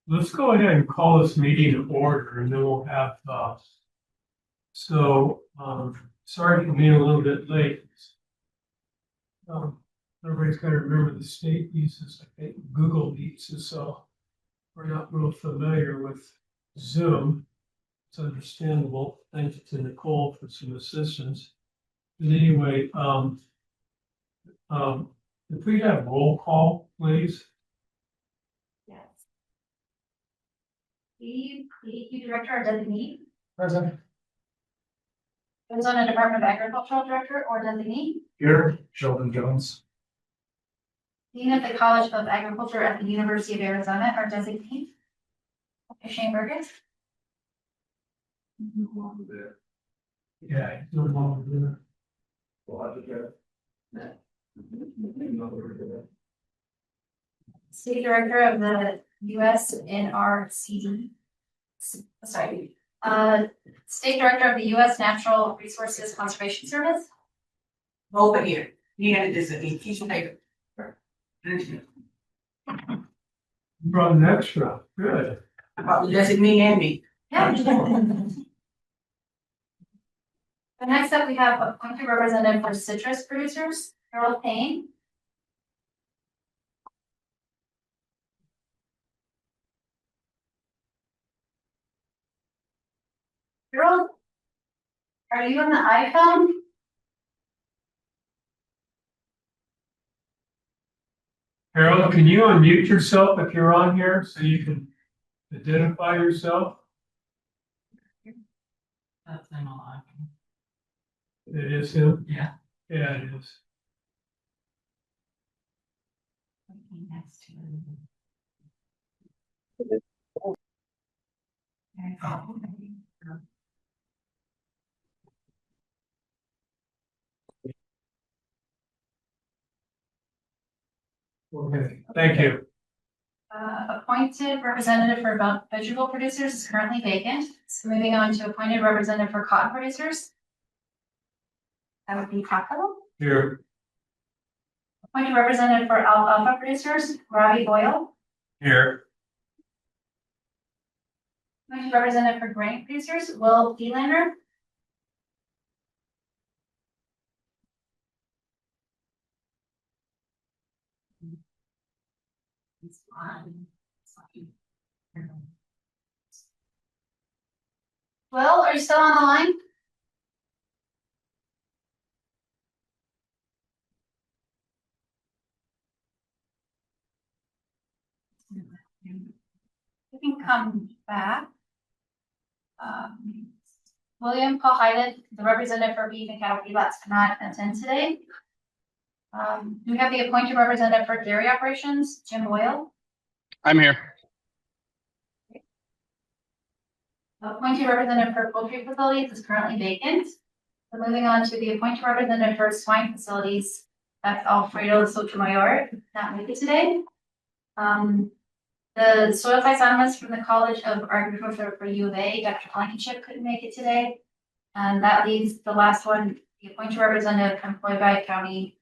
Let's go ahead and call this meeting to order and then we'll have, sorry for being a little bit late. Um, Everybody's got to remember the state uses, I think, Google Meets, and so we're not real familiar with Zoom. It's understandable. Thanks to Nicole for some assistance. But anyway, if we have roll call, please. Yes. The EQ director or designee, Present. Arizona Department of Agricultural director or designee, Here, Sheldon Jones. Dean of the College of Agriculture at the University of Arizona or designee, Shane Burgess. Yeah, no problem. State director of the US NRCD. Sorry, state director of the US Natural Resources Conservation Service. Over here, you had this a piece of paper. You brought an extra, good. About just me and me. Yeah. The next up, we have appointed representative for citrus producers, Harold Payne. Harold, are you on the iPhone? Harold, can you unmute yourself if you're on here so you can identify yourself? That's him alive. It is him? Yeah. Yeah, it is. Next to Okay, thank you. Appointed representative for vegetable producers is currently vacant. So moving on to appointed representative for cotton producers. That would be Taco. Here, Appointed representative for alfalfa producers, Robbie Boyle. here, Appointed representative for grain producers, Will Delander. It's fine. It's fine. Will, are you still on the line? You can come back. William Paul Hyden, the representative for beef and cattle feedlots, cannot attend today. We have the appointed representative for dairy operations, Jim Boyle. I'm here. Appointed representative for poultry facilities is currently vacant. So moving on to the appointed representative for swine facilities, that's Alfredo Sotomayor, not make it today. The soil taxonomist from the College of Agriculture for U of A, Dr. Blankenship, couldn't make it today. And that leaves the last one, the appointed representative employed by county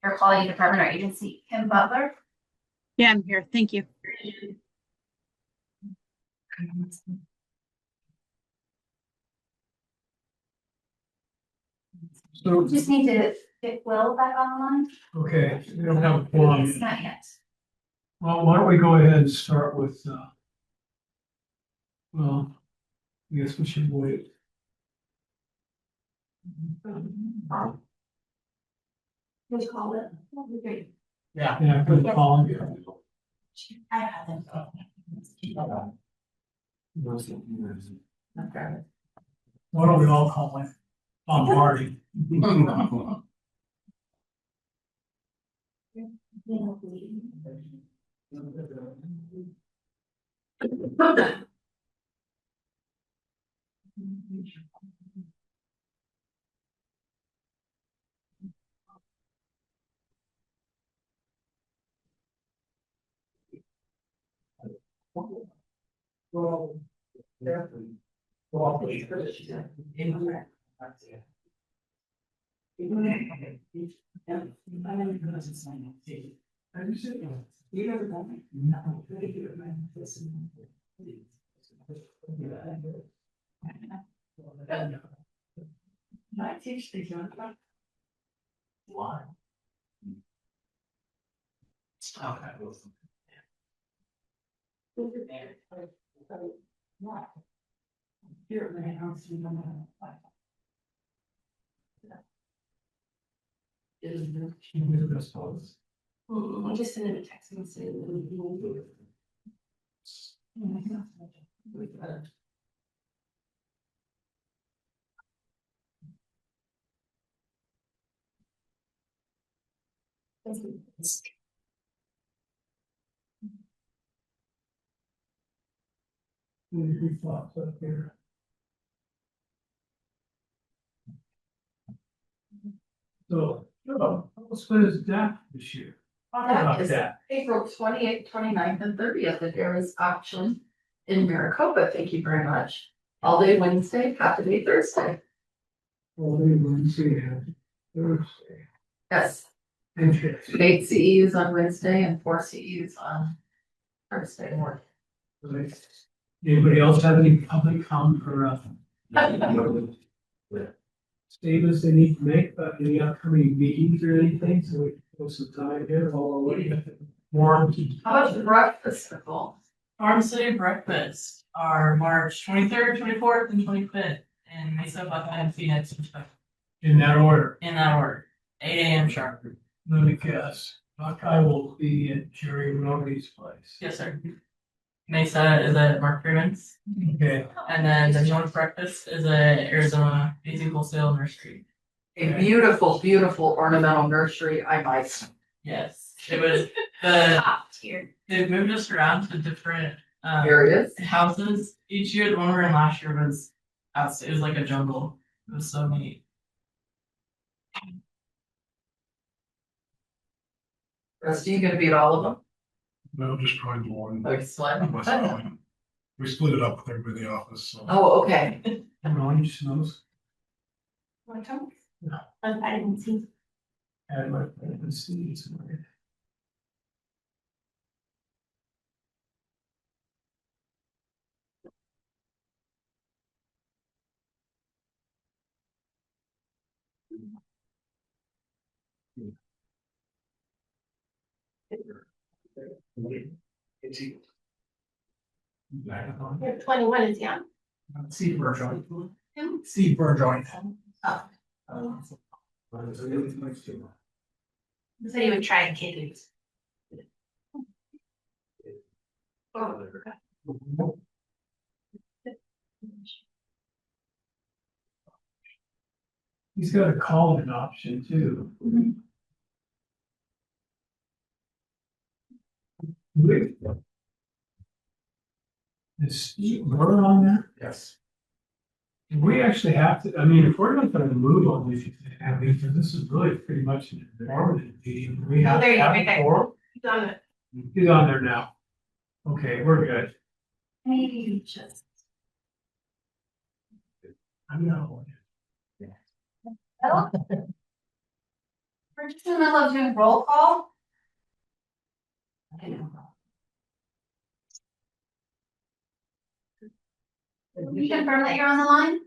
air quality department or agency, Kim Butler. Yeah, I'm here. Thank you. so, Just need to get Will back on the line. okay, we don't have a forum. It's not yet. Well, why don't we go ahead and start with, well, I guess we should wait. Just call it. Great. Yeah, I couldn't call him. I have them. Okay. Why don't we all call him? Marty. I just said, You never done it? no. I teach these young people. Why? Here at my house, you don't know. I'll just send him a text and say. Three thoughts up here. So, how spent his death this year? Talk about That is that. April 28th, 29th, and 30th, if there is auction in Maricopa, thank you very much. All day Wednesday, half a day Thursday. Well, we will see him Thursday. Yes, Interesting. 8 CEs on Wednesday and 4 CEs on Thursday morning. Anybody else have any public comment or statements they need to make about any upcoming meetings or anything? So we can put some time here while we're waiting. Warren. How about the breakfast, Nicole? Farm City breakfast are March 23rd, 24th, and 25th in Mesa, Buckhead, Phoenix, In that order. in that order. 8 a.m. sharp. Let me guess. Buckeye will be at Jerry Roby's place. Yes, sir. Mesa is at Mark Freeman's, Okay. and then the joint breakfast is at Arizona Easy Wholesale Nursery. A beautiful, beautiful ornamental nursery, I might. Yes, it was the Top tier. they moved us around to different Areas. houses each year. The one we were in last year was out. It was like a jungle. It was so neat. Rusty, you gonna be at all of them? No, just trying to one. Excellent. We split it up with everybody in the office, so. Oh, okay. Orange snows. Want to come? I didn't see. Had my seeds. You're 21 is young. Seed burr joint. Seed burr joint. So you would try and kid. He's got a call-in option too. Is Steve Burr on there? Yes. We actually have to, I mean, if we're not gonna move on this, because this is really pretty much an informative meeting, we have There to you go, have right a there. forum. Done it. He's on there now. Okay, we're good. Maybe just. I'm not. Oh. We're just in the middle of doing roll call. Can you confirm that you're on the line?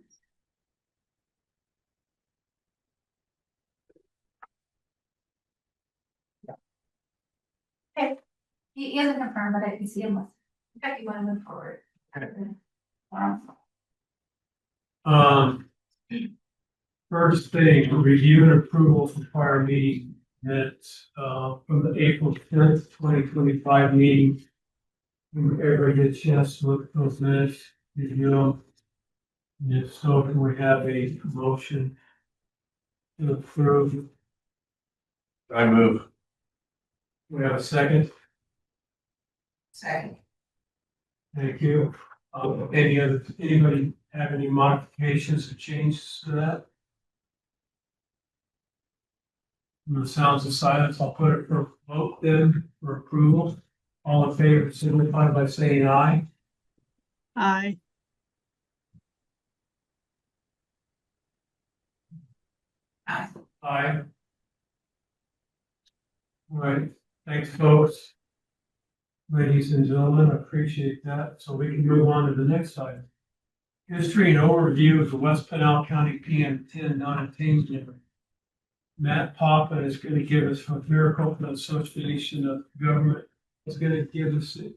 Okay, he hasn't confirmed, but I can see him. In fact, you want to move forward. Um. First thing, review and approval for prior meeting minutes, from the April 10th, 2025 meeting. Everybody get a chance to look at those minutes, review them. And if so, can we have a motion to approve? I move. We have a second. Second. Thank you. Anybody have any modifications or changes to that? In the sounds of silence, I'll put it for vote then for approval. All in favor, signify by saying aye. Aye. Aye. All right, Thanks, folks. Ladies and gentlemen, I appreciate that. So we can move on to the next item. History and overview of the West Pinal County PM10 non-attainment area. Matt Papa is going to give us from Maricopa Association of Government is going to give us a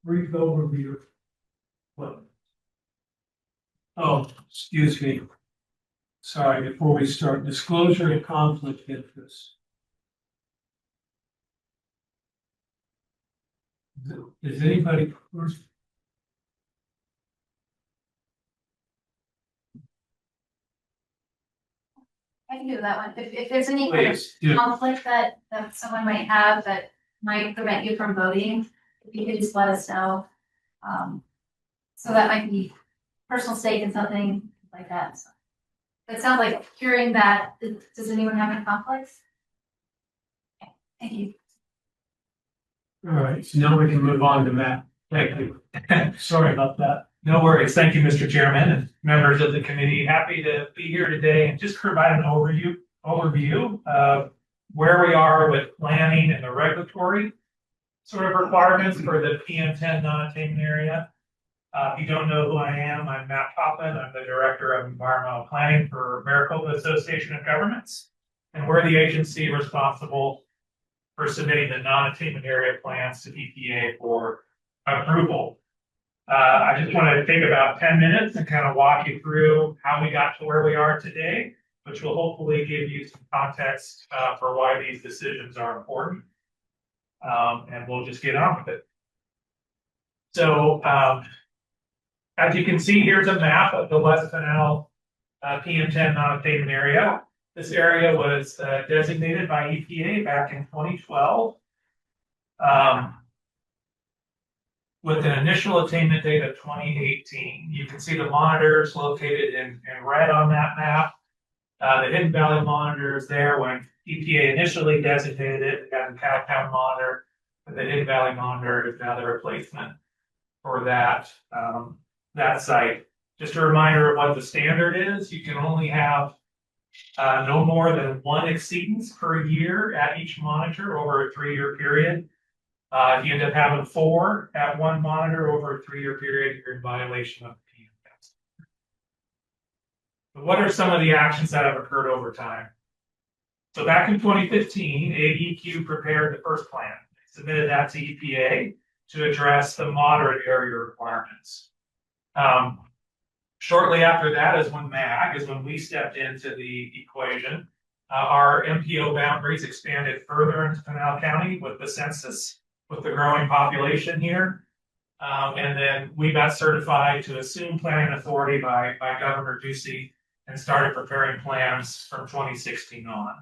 brief overview. What? Oh, excuse me. Sorry, before we start, disclosure and conflict of interest. Is anybody first? I can do that one. If there's any kind of Please, yeah. conflict that someone might have that might prevent you from voting, if you could just let us know. So that might be personal stake in something like that. So it sounds like hearing that. Does anyone have any conflicts? Okay, thank you. All right, so now we can move on to Matt. Thank you. Sorry about that. No worries. Thank you, Mr. Chairman and members of the committee. Happy to be here today and just provide an overview of where we are with planning and the regulatory sort of requirements for the PM10 non-attainment area. If you don't know who I am, I'm Matt Poppin. I'm the Director of Environmental Planning for Maricopa Association of Governments. And we're the agency responsible for submitting the non-attainment area plans to EPA for approval. I just want to take about 10 minutes and kind of walk you through how we got to where we are today, which will hopefully give you some context for why these decisions are important. And we'll just get on with it. So, as you can see, here's a map of the West Pinal PM10 non-attainment area. This area was designated by EPA back in 2012. With an initial attainment date of 2018. You can see the monitors located in red on that map. The Hidden Valley monitor is there when EPA initially designated it. We have the Cowtown monitor, but the Hidden Valley monitor is now the replacement for that, that site. Just a reminder of what the standard is. You can only have no more than one exceedance per year at each monitor over a 3-year period. If you end up having 4 at one monitor over a 3-year period, you're in violation of the PMs. But what are some of the actions that have occurred over time? So back in 2015, AEQ prepared the first plan. They submitted that to EPA to address the moderate area requirements. Shortly after that is when we stepped into the equation. Our MPO boundaries expanded further into Pinal County with the census. With the growing population here. And then we got certified to assume planning authority by Governor Ducey and started preparing plans from 2016 on.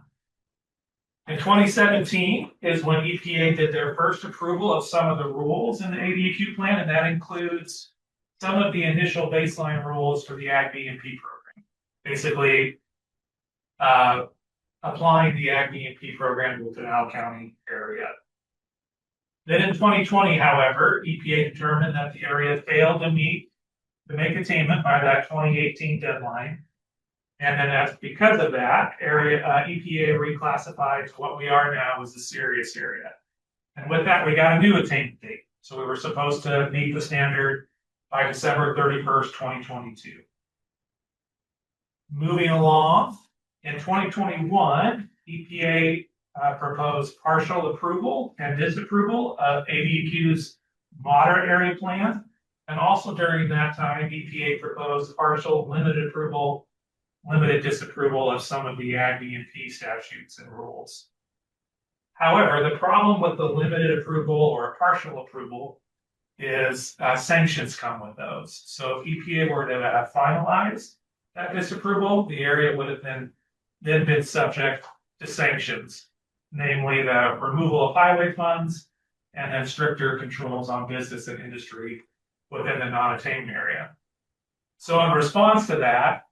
In 2017 is when EPA did their first approval of some of the rules in the ADEQ plan, and that includes some of the initial baseline rules for the AgBMP program. Basically, applying the AgBMP program to the Pinal County area. Then in 2020, however, EPA determined that the area failed to make attainment by that 2018 deadline. And then that's because of that, EPA reclassified to what we are now as a serious area. And with that, we got a new attainment date. So we were supposed to meet the standard by December 31st, 2022. Moving along, in 2021, EPA proposed partial approval and disapproval of ADEQ's moderate area plan. And also during that time, EPA proposed partial limited approval, limited disapproval of some of the AgBMP statutes and rules. However, the problem with the limited approval or partial approval is sanctions come with those. So if EPA were to finalize that disapproval, the area would have then been subject to sanctions, namely the removal of highway funds and then stricter controls on business and industry within the non-attainment area. So in response to that,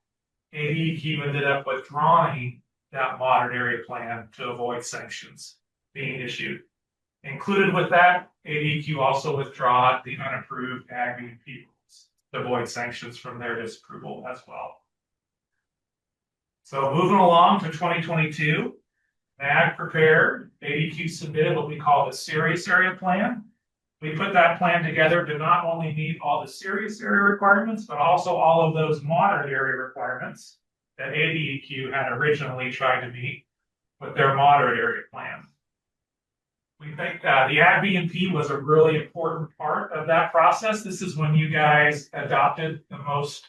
ADEQ ended up withdrawing that moderate area plan to avoid sanctions being issued. Included with that, ADEQ also withdrew the unapproved AgBMP rules to avoid sanctions from their disapproval as well. So moving along to 2022, MAG prepared, ADQ submitted what we call the serious area plan. We put that plan together to not only meet all the serious area requirements, but also all of those moderate area requirements that ADQ had originally tried to meet with their moderate area plan. We think the AgBMP was a really important part of that process. This is when you guys adopted the most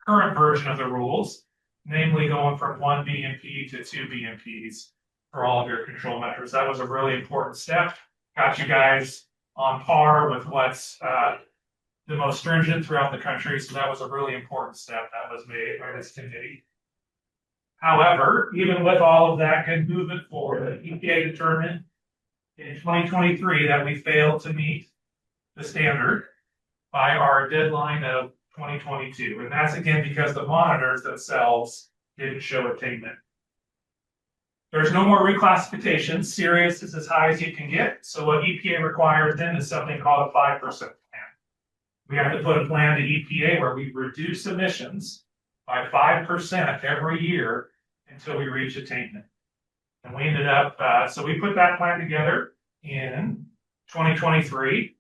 current version of the rules, namely going from 1 BMP to 2 BMPs for all of your control measures. That was a really important step. Got you guys on par with what's the most stringent throughout the country. So that was a really important step that was made by this committee. However, even with all of that good movement forward, the EPA determined in 2023 that we failed to meet the standard by our deadline of 2022. And that's again because the monitors themselves didn't show attainment. There's no more reclassification. Serious is as high as you can get. So what EPA requires then is something called a 5% plan. We have to put a plan to EPA where we reduce emissions by 5% every year until we reach attainment. And we ended up, so we put that plan together in 2023,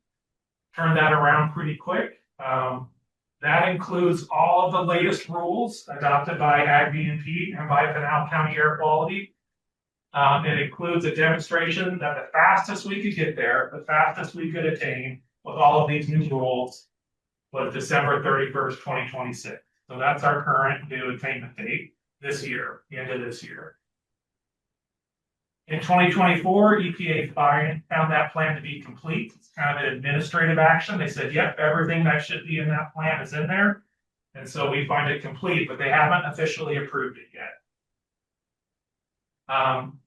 turned that around pretty quick. That includes all of the latest rules adopted by AgBMP and by Pinal County Air Quality. It includes a demonstration that the fastest we could get there, the fastest we could attain with all of these new rules was December 31st, 2026. So that's our current new attainment date this year, the end of this year. In 2024, EPA found that plan to be complete. It's kind of an administrative action. They said, yep, everything that should be in that plan is in there. And so we find it complete, but they haven't officially approved it yet.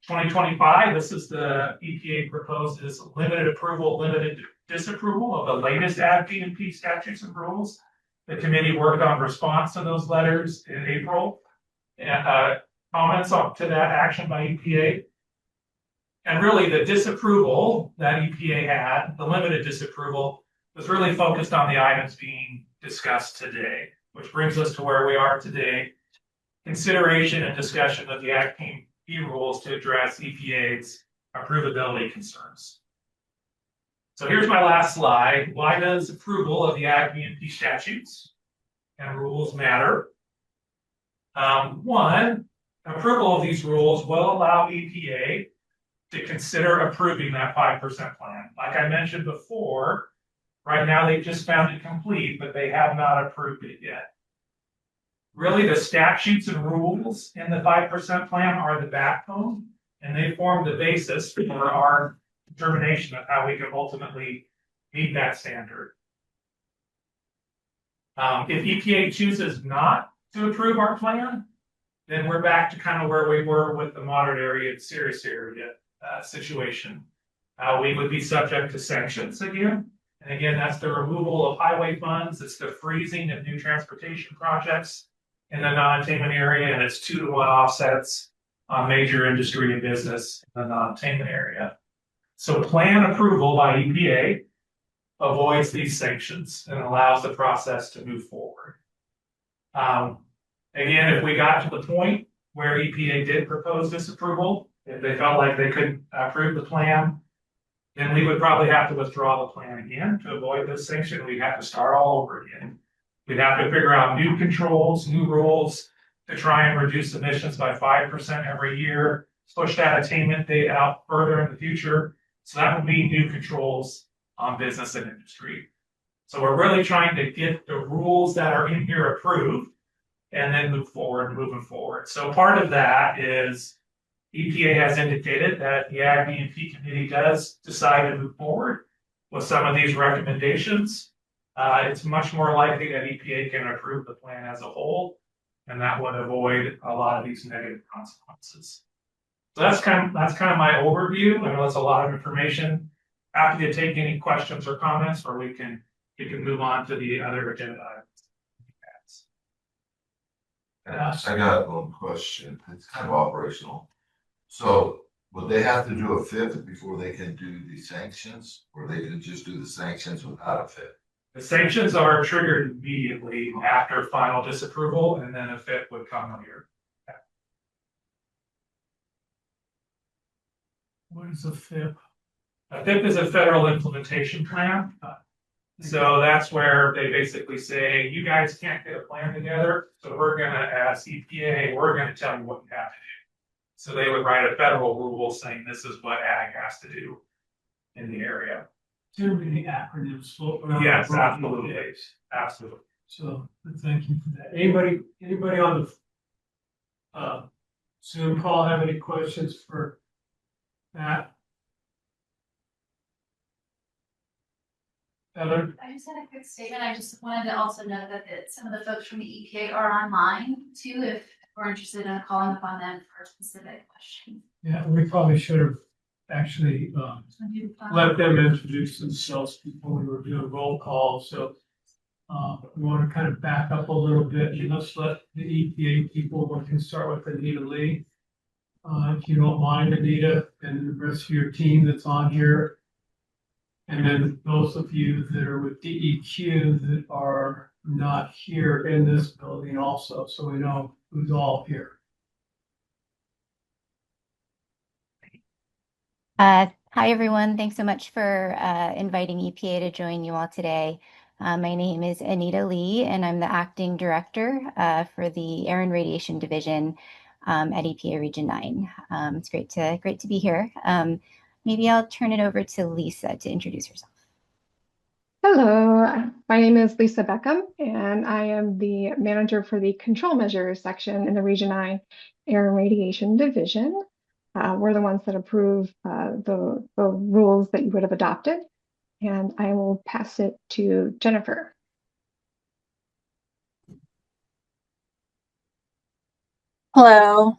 2025, this is the EPA proposes limited approval, limited disapproval of the latest AgBMP statutes and rules. The committee worked on response to those letters in April. And comments up to that action by EPA. And really the disapproval that EPA had, the limited disapproval, was really focused on the items being discussed today, which brings us to where we are today. Consideration and discussion of the AgBMP rules to address EPA's approvability concerns. So here's my last slide. Why does approval of the AgBMP statutes and rules matter? One, approval of these rules will allow EPA to consider approving that 5% plan. Like I mentioned before, right now they've just found it complete, but they have not approved it yet. Really, the statutes and rules in the 5% plan are the backbone, and they form the basis for our determination of how we can ultimately meet that standard. If EPA chooses not to approve our plan, then we're back to kind of where we were with the moderate area and serious area situation. We would be subject to sanctions again. And again, that's the removal of highway funds. It's the freezing of new transportation projects in the non-attainment area, and it's 2-to-1 offsets on major industry and business in the non-attainment area. So plan approval by EPA avoids these sanctions and allows the process to move forward. Again, if we got to the point where EPA did propose disapproval, if they felt like they couldn't approve the plan, then we would probably have to withdraw the plan again to avoid this sanction. We'd have to start all over again. We'd have to figure out new controls, new rules to try and reduce emissions by 5% every year, push that attainment date out further in the future. So that would be new controls on business and industry. So we're really trying to get the rules that are in here approved and then move forward, moving forward. So part of that is EPA has indicated that the AgBMP committee does decide to move forward with some of these recommendations. It's much more likely that EPA can approve the plan as a whole, and that would avoid a lot of these negative consequences. So that's kind of my overview. I know that's a lot of information. Happy to take any questions or comments, or we can move on to the other agenda items. I got one question. It's kind of operational. So would they have to do a fifth before they can do the sanctions, or they can just do the sanctions without a fifth? The sanctions are triggered immediately after final disapproval, and then a fifth would come later. What is a FIP? A FIP is a federal implementation plan. So that's where they basically say, you guys can't get a plan together, so we're gonna ask EPA, we're gonna tell you what you have to do. So they would write a federal rule saying this is what ag has to do in the area. Too many acronyms floating around. Yes, absolutely, absolutely. So, thank you for that. Anybody on the Zoom call have any questions for Matt? Heather? I just had a quick statement. I just wanted to also note that some of the folks from the EPA are online too, if we're interested in calling upon them for specific questions. Yeah, we probably should have actually let them introduce themselves before we were doing roll call, so we want to kind of back up a little bit and let's let the EPA people, we can start with Anita Lee. If you don't mind, Anita, and the rest of your team that's on here. And then those of you that are with DEQ that are not here in this building also, so we know who's all here. Hi, everyone. Thanks so much for inviting EPA to join you all today. My name is Anita Lee, and I'm the acting director for the Air and Radiation Division at EPA Region 9. It's great to be here. Maybe I'll turn it over to Lisa to introduce herself. Hello, my name is Lisa Beckham, and I am the manager for the control measures section in the Region 9 Air and Radiation Division. We're the ones that approve the rules that you would have adopted, and I will pass it to Jennifer. Hello,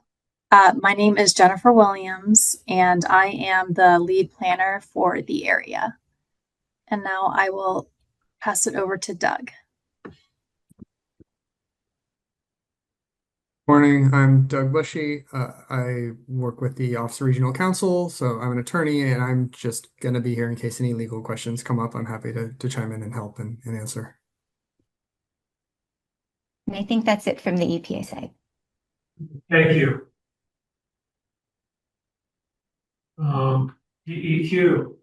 my name is Jennifer Williams, and I am the lead planner for the area. And now I will pass it over to Doug. Morning, I'm Doug Bushy. I work with the Office of Regional Counsel, so I'm an attorney, and I'm just going to be here in case any legal questions come up. I'm happy to chime in and help and answer. And I think that's it from the EPA side. Thank you. DEQ.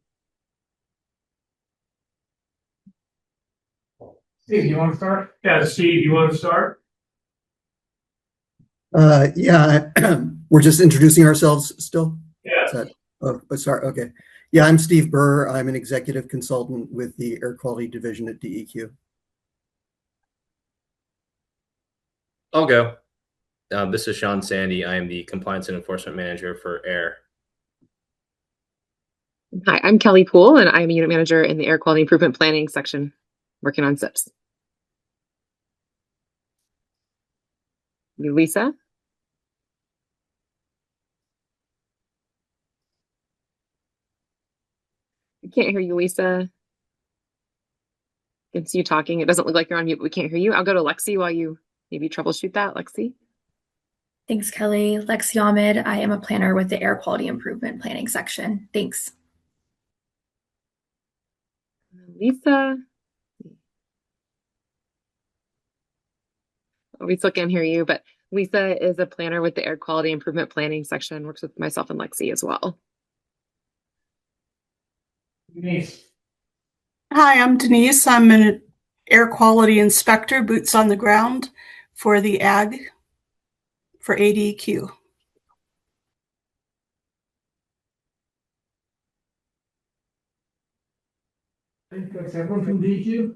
Steve, you want to start? Yeah, Steve, you want to start? Yeah, we're just introducing ourselves still. Yeah. Sorry. Okay. Yeah, I'm Steve Burr. I'm an executive consultant with the Air Quality Division at DEQ. I'll go. This is Sean Sandy. I am the Compliance and Enforcement Manager for Air. Hi, I'm Kelly Poole, and I'm a unit manager in the Air Quality Improvement Planning section, working on SIPs. Lisa? I can't hear you, Lisa. It's you talking. It doesn't look like you're on mute, but we can't hear you. I'll go to Lexi while you maybe troubleshoot that. Lexi? Thanks, Kelly. Lexi Ahmed. I am a planner with the Air Quality Improvement Planning section. Thanks. Lisa? We still can't hear you, but Lisa is a planner with the Air Quality Improvement Planning section, works with myself and Lexi as well. Denise. Hi, I'm Denise. I'm an air quality inspector, boots on the ground for the ag for ADQ. I think that's everyone from DEQ.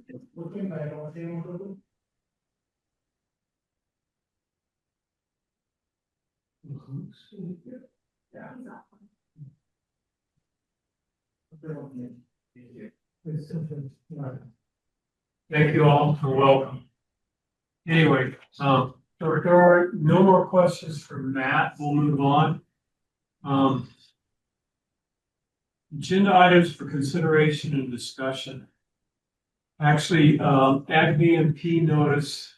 Thank you all and welcome. Anyway, so if there are no more questions for Matt, we'll move on. Agenda items for consideration and discussion. Actually, AgBMP notice.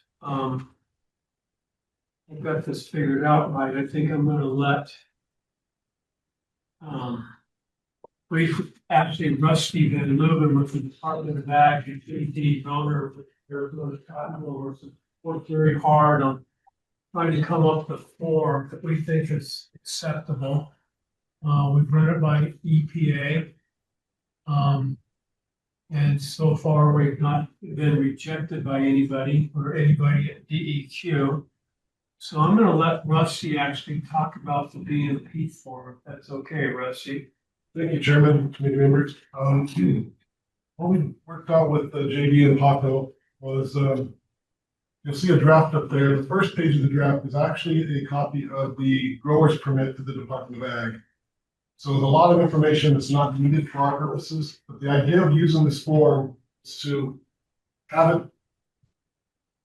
I've got this figured out right. I think I'm going to let actually Rusty Van Leuven with the Department of Ag and PhD owner of the Arizona Cotton Growers worked very hard on trying to come up with a form that we think is acceptable. We've run it by EPA. And so far, we've not been rejected by anybody or anybody at DEQ. So I'm gonna let Rusty actually talk about the BMP form, if that's okay, Rusty. Thank you, Chairman, committee members. What we worked out with the JD and Paco was, you'll see a draft up there. The first page of the draft is actually a copy of the grower's permit to the Department of Ag. So there's a lot of information that's not needed for our purposes, but the idea of using this form is to have it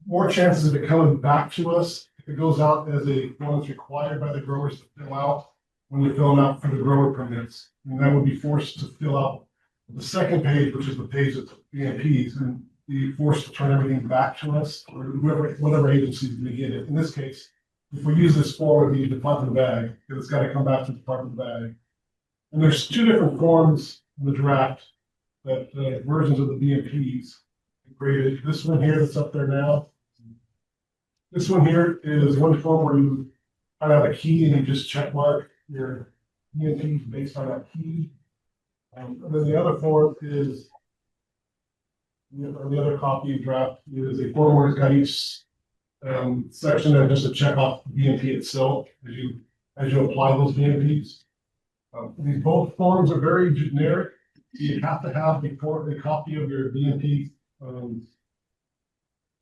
more chances of it coming back to us if it goes out as a form that's required by the growers to fill out when we fill them out for the grower permits. And that would be forced to fill out the second page, which is the page of BMPs, and be forced to turn everything back to us or whatever agency is going to get it. In this case, if we use this form, it would be Department of Ag, because it's got to come back to the Department of Ag. And there's two different forms in the draft that versions of the BMPs created. This one here that's up there now. This one here is one form where you kind of have a key and you just check mark your BMPs based on that key. And then the other form is, the other copy of draft is a form where it's got each section and just to check off the BMP itself as you apply those BMPs. These both forms are very generic. You have to have a copy of your BMP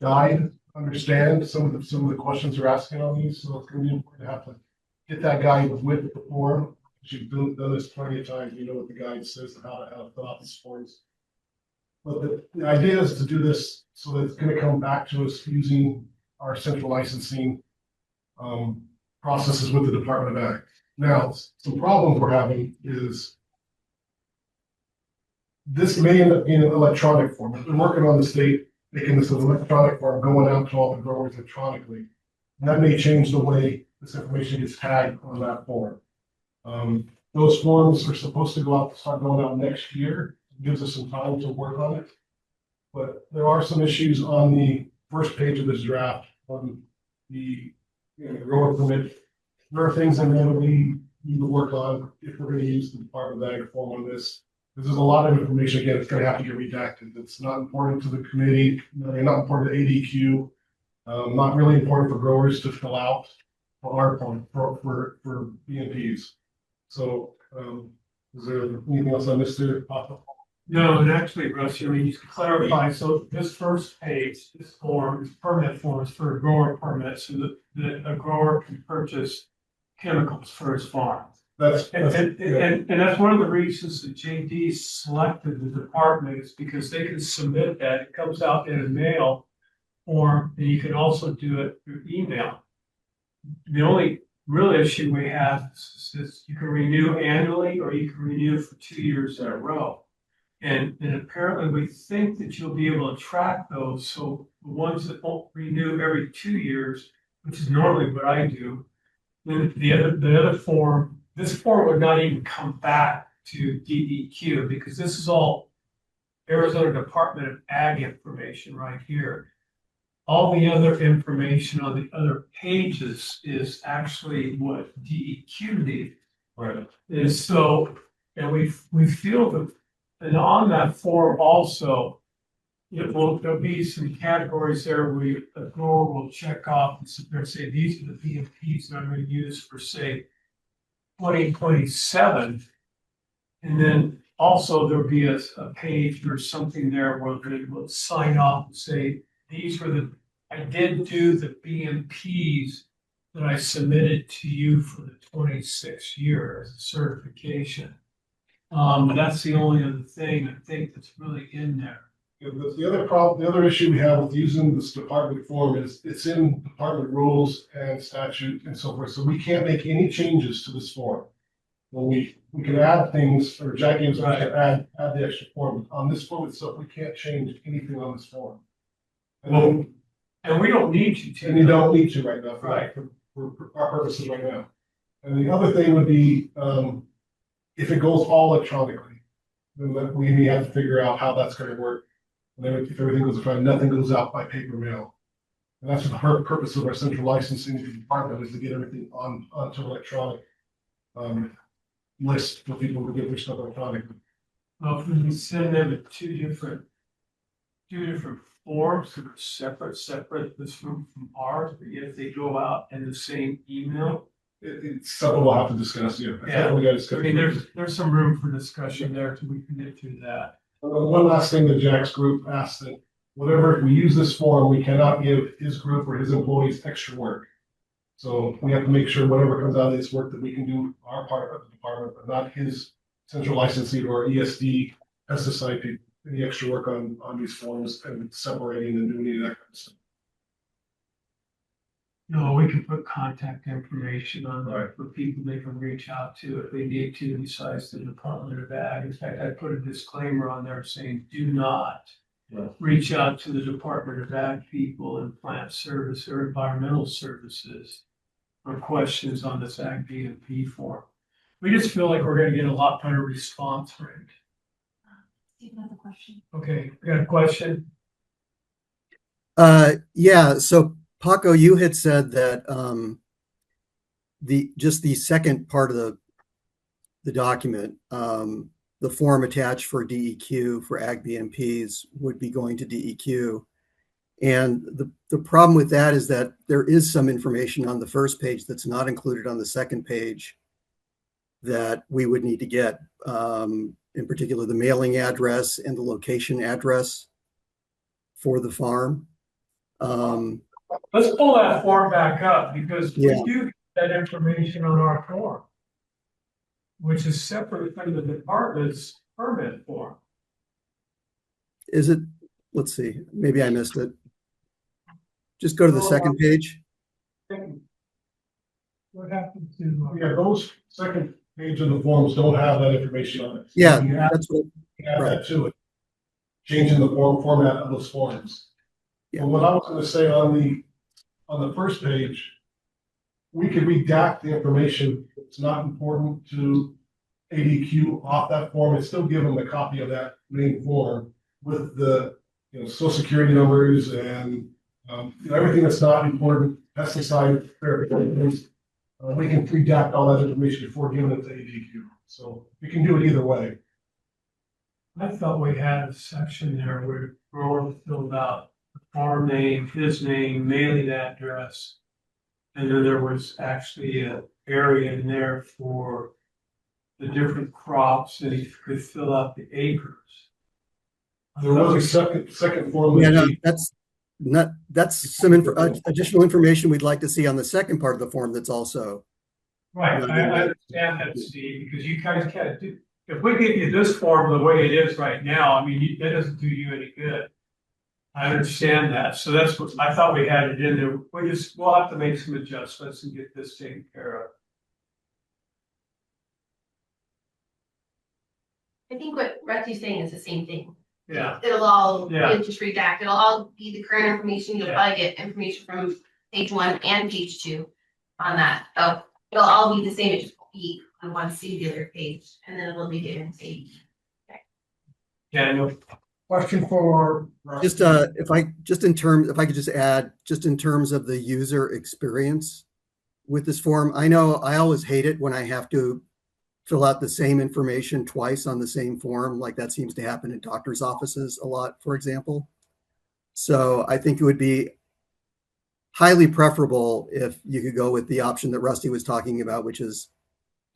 guide, understand some of the questions you're asking on these. So it's going to be important to have to get that guide with the form. You've done this plenty of times. You know what the guide says and how to fill out these forms. But the idea is to do this so that it's going to come back to us using our central licensing processes with the Department of Ag. Now, some problems we're having is this may end up being an electronic form. We've been working on the state making this an electronic form going out to all the growers electronically. And that may change the way this information gets tagged on that form. Those forms are supposed to start going out next year. It gives us some time to work on it. But there are some issues on the first page of this draft on the grower permit. There are things in there that we need to work on if we're going to use the Department of Ag form on this. This is a lot of information. Again, it's going to have to get redacted. It's not important to the committee, not important to ADQ, not really important for growers to fill out for our point for BMPs. So, is there anything else I missed there, Papa? No, and actually, Russ, you need to clarify. So this first page, this form, is permit forms for a grower permit, so that a grower can purchase chemicals for his farm. And that's one of the reasons that JD selected the department is because they can submit that. It comes out in a mail form, and you can also do it through email. The only real issue we have is you can renew annually or you can renew for 2 years in a row. And apparently we think that you'll be able to track those. So the ones that won't renew every 2 years, which is normally what I do, then the other form, this form would not even come back to DEQ because this is all Arizona Department of Ag information right here. All the other information on the other pages is actually what DEQ needs. Right. And so, and we feel that, and on that form also, there'll be some categories there where a grower will check off and sit there and say, these are the BMPs that I'm going to use for, say, 2027. And then also there'll be a page or something there where they will sign off and say, these were I did do the BMPs that I submitted to you for the 26th year as a certification. That's the only other thing I think that's really in there. The other issue we have with using this department form is it's in department rules and statute and so forth. So we can't make any changes to this form. Well, we can add things, or Jack Games can add the extra form. On this form itself, we can't change anything on this form. And we don't need you to. And you don't need to right now for our purposes right now. And the other thing would be if it goes all electronically, then we have to figure out how that's going to work. And then if everything goes electronic, nothing goes out by paper mail. And that's the purpose of our central licensing department is to get everything onto electronic. list for people to get their stuff electronically. Well, if we send them two different forms that are separate this from ours, but yet they go out in the same email. It's something we'll have to discuss, yeah. Yeah, We gotta discuss. I mean, there's some room for discussion there till we can get through that. One last thing, that Jack's group asked that whatever, if we use this form, we cannot give his group or his employees extra work. So we have to make sure whatever comes out of this work that we can do our part of the department, but not his central licensing or ESD pesticide people, any extra work on these forms and separating and doing any of that kind of stuff. No, we can put contact information on there Right. for people they can reach out to if they need to besides the Department of Ag. In fact, I put a disclaimer on there saying, do not reach out to the Department of Ag people in plant service or environmental services for questions on this AgBMP form. We just feel like we're gonna get a lot better response rate. Steve has a question. Okay, we got a question? Yeah, so Paco, you had said that the second part of the document, the form attached for DEQ for AgBMPs would be going to DEQ. And the problem with that is that there is some information on the first page that's not included on the second page that we would need to get, in particular, the mailing address and the location address for the farm. Let's pull that form back up because we Yeah. do get that information on our form, which is separate from the department's permit form. Is it? Let's see, maybe I missed it. Just go to the second page. What happened to? Yeah, those second page of the forms don't have that information on it. So Yeah, you that's what. can add that to it. Changing the format of those forms. Yeah. But what I was gonna say on the first page, we could redact the information that's not important to ADQ off that form and still give them a copy of that main form with the, social security numbers and, everything that's not important, pesticide verifications. We can redact all that information before giving it to ADQ. So we can do it either way. I thought we had a section there where grower filled out the farm name, his name, mailing address. And then there was actually an area in there for the different crops that he could fill out the acres. There was a second form. Yeah, no, that's some additional information we'd like to see on the second part of the form that's also. Right, I understand that, Steve, because you guys can't do, if we give you this form the way it is right now, I mean, that doesn't do you any good. I understand that, so that's what, I thought we had it in there, we'll have to make some adjustments and get this taken care of. I think what Retsy's saying is the same thing. Yeah. It'll all, Yeah. you'll just redact, it'll all be the current information, you'll probably get information from page 1 and page 2 on that, so it'll all be the same, it just won't be on one singular page, and then it'll be given to. Daniel. Question for. Just if I could just add, just in terms of the user experience with this form, I know I always hate it when I have to fill out the same information twice on the same form, like that seems to happen in doctor's offices a lot, for example. So I think it would be highly preferable if you could go with the option that Rusty was talking about, which is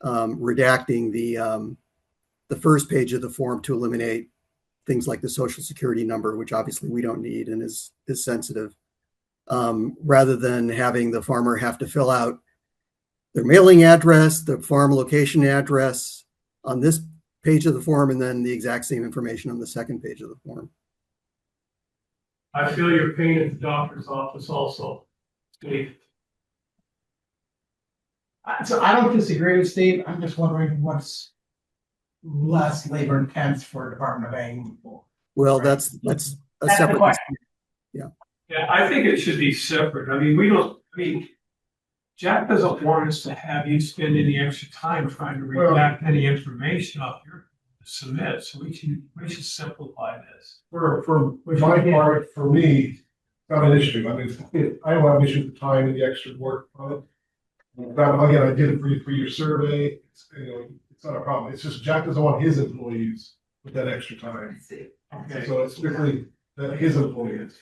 redacting the first page of the form to eliminate things like the social security number, which obviously we don't need and is sensitive, rather than having the farmer have to fill out their mailing address, the farm location address on this page of the form, and then the exact same information on the second page of the form. I feel your pain at the doctor's office also, Steve. So I don't disagree with Steve. I'm just wondering what's less labor intense for Department of Ag. Well, that's a separate. Yeah. Yeah, I think it should be separate. I mean, Jack doesn't want us to have you spend any extra time trying to redact any information off your submit, so we should simplify this. For my part, for me, not an issue. I mean, I don't have an issue with the time and the extra work on it. But again, I did it for your survey. It's It's not a problem. It's just Jack doesn't want his employees with that extra time. Okay. So it's strictly that his employees.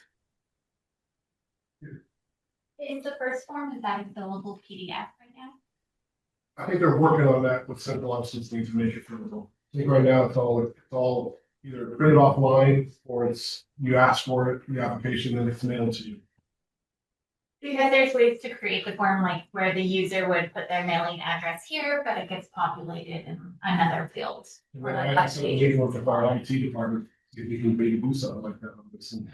Is the first form, is that a fillable PDF right now? I think they're working on that with central offices need to make it fillable. I think right now it's all either printed offline or it's you ask for it, the application, and it's mailed to you. Because there's ways to create the form like where the user would put their mailing address here, but it gets populated in another field. And then I also need one for our IT department, see if we can maybe do something like that on this and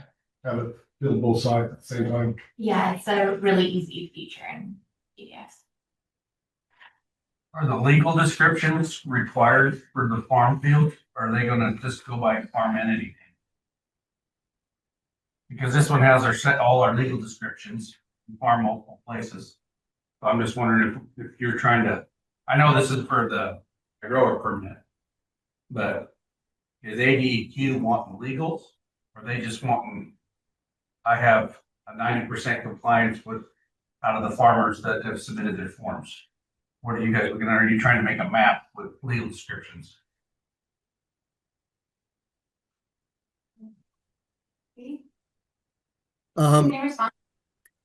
have it fill both sides at the same time. Yeah, it's a really easy feature in PDFs. Are the legal descriptions required for the farm field? Or are they gonna just go by farm entity? Because this one has all our legal descriptions, in farm multiple places. So I'm just wondering if you're trying to, I know this is for the grower permit, but is ADEQ wanting legals? Or are they just wanting, I have a 90% compliance with out of the farmers that have submitted their forms? What are you guys looking at? Are you trying to make a map with legal descriptions?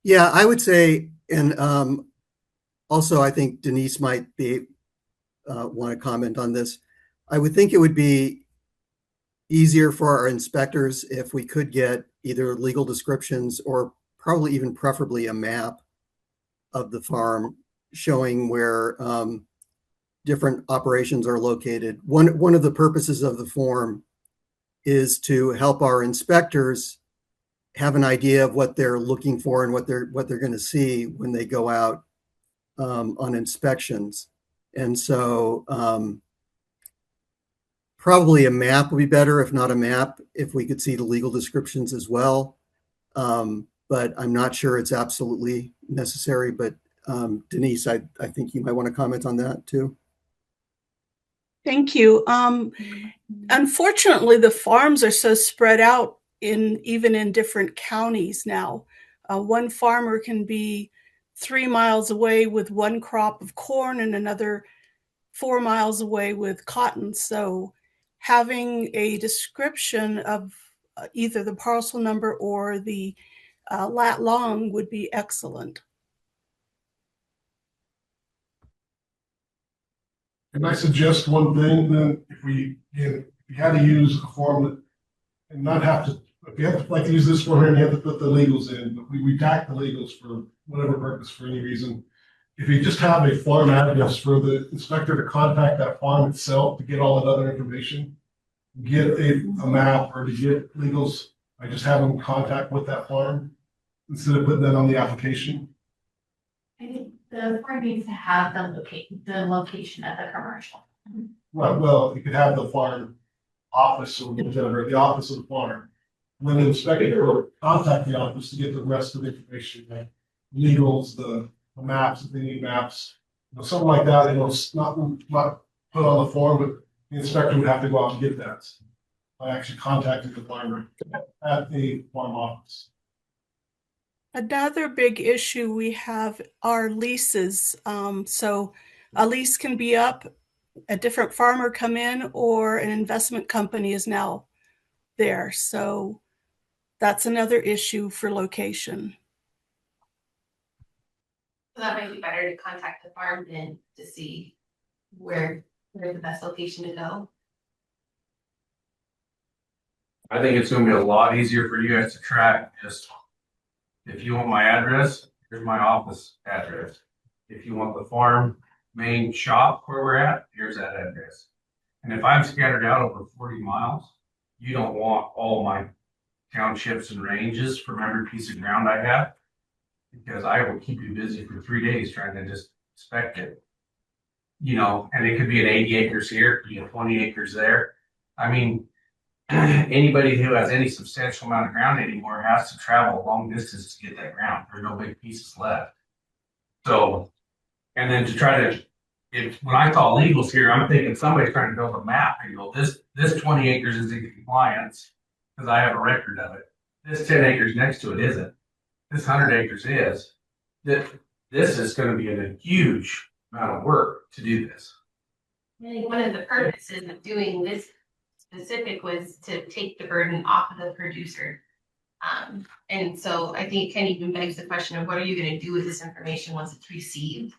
Yeah, I would say, and also I think Denise might be want to comment on this. I would think it would be easier for our inspectors if we could get either legal descriptions or probably even preferably a map of the farm showing where different operations are located. One of the purposes of the form is to help our inspectors have an idea of what they're looking for and what they're going to see when they go out on inspections. And so probably a map would be better, if not a map, if we could see the legal descriptions as well. But I'm not sure it's absolutely necessary. But Denise, I think you might want to comment on that too. Thank you. Unfortunately, the farms are so spread out even in different counties now. One farmer can be 3 miles away with one crop of corn and another 4 miles away with cotton. So having a description of either the parcel number or the lat long would be excellent. Can I suggest one thing then? If we had to use a form and not have to, if you have to like to use this form here and you have to put the legals in, but we redact the legals for whatever purpose, for any reason. If you just have a farm address for the inspector to contact that farm itself to get all that other information, get a map or to get legals, I just have them contact with that farm instead of putting that on the application. I think the form needs to have the location of the commercial. Right, well, you could have the farm office or whatever, the office of the farm. When the inspector will contact the office to get the rest of the information, like legals, the maps, if they need maps, something like that, it's not put on the form, but the inspector would have to go out and get that. I actually contacted the farmer at the farm office. Another big issue we have are leases. So a lease can be up, a different farmer come in, or an investment company is now there. So that's another issue for location. So that might be better to contact the farm then to see where's the best location to go. I think it's gonna be a lot easier for you guys to track. Just if you want my address, here's my office address. If you want the farm main shop where we're at, here's that address. And if I'm scattered out over 40 miles, you don't want all my townships and ranges from every piece of ground I have, because I will keep you busy for 3 days trying to just inspect it. And it could be an 80 acres here, it could be 20 acres there. I mean, anybody who has any substantial amount of ground anymore has to travel a long distance to get that ground. There's no big pieces left. So, and then to try to, when I call legals here, I'm thinking somebody's trying to build a map and go, this 20 acres is in compliance because I have a record of it. This 10 acres next to it isn't. This 100 acres is. This is going to be a huge amount of work to do this. I think one of the purposes of doing this specific was to take the burden off of the producer. And so I think it kind of even begs the question of what are you going to do with this information once it's received,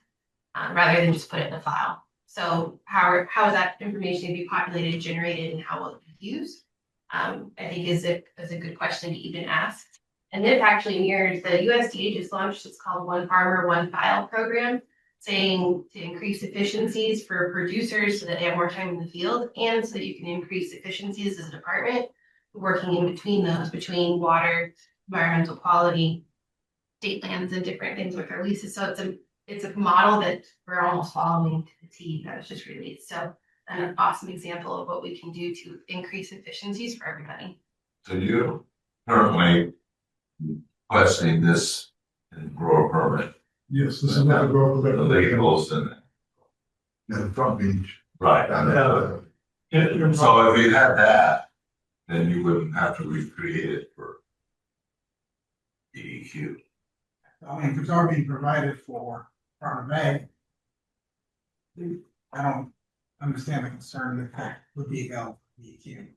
rather than just put it in the file. So how is that information going to be populated, generated, and how will it be used? I think is a good question to even ask. And this actually mirrors the USDA just launched. It's called One Farmer, One File program, saying to increase efficiencies for producers so that they have more time in the field, and so that you can increase efficiencies as a department, working in between those, between water, environmental quality, state lands, and different things with our leases. So it's a model that we're almost following to the T that was just released. So an awesome example of what we can do to increase efficiencies for everybody. So you currently questioning this in grower permit? Yes, this is not a grower permit. The legals and. The front page. Right. So if you had that, then you wouldn't have to recreate it for EEQ. I mean, if it's already provided for Department of Ag, I don't understand the concern that that would be available for EQ.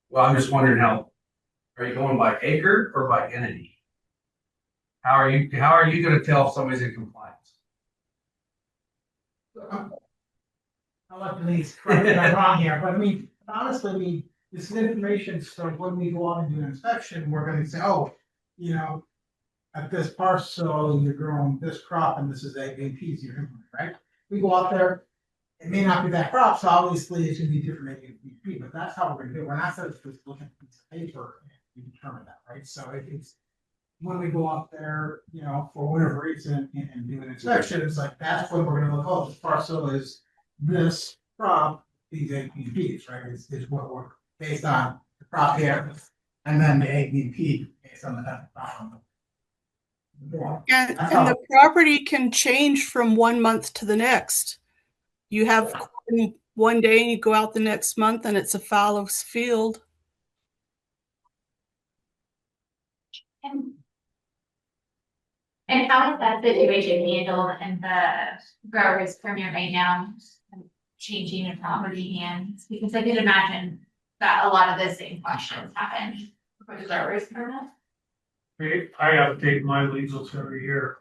Well, I'm just wondering are you going by acre or by entity? How are you gonna tell if somebody's in compliance? I'll let Denise correct me if I'm wrong here, but I mean, honestly, I mean, this is information, so when we go out and do an inspection, we're gonna say, oh, you know, at this parcel, you're growing this crop and this is AgBMPs you're implementing, right? We go out there, it may not be that crop, so obviously it should be different AgBMP, but that's how we're gonna do it. We're not just looking at a piece of paper and we determine that, right? So it's when we go out there, you know, for whatever reason and do an inspection, it's like, that's when we're gonna look, oh, this parcel is this crop, these AgBMPs, right? Is what we're based on the crop here, and then the AgBMP based on the type of crop. And the property can change from 1 month to the next. You have corn one day and you go out the next month and it's a fallow field. And how is that situation handled in the growers permit right now, changing the property hands? Because I could imagine that a lot of the same questions happen for the growers permit. I have to take my legals every year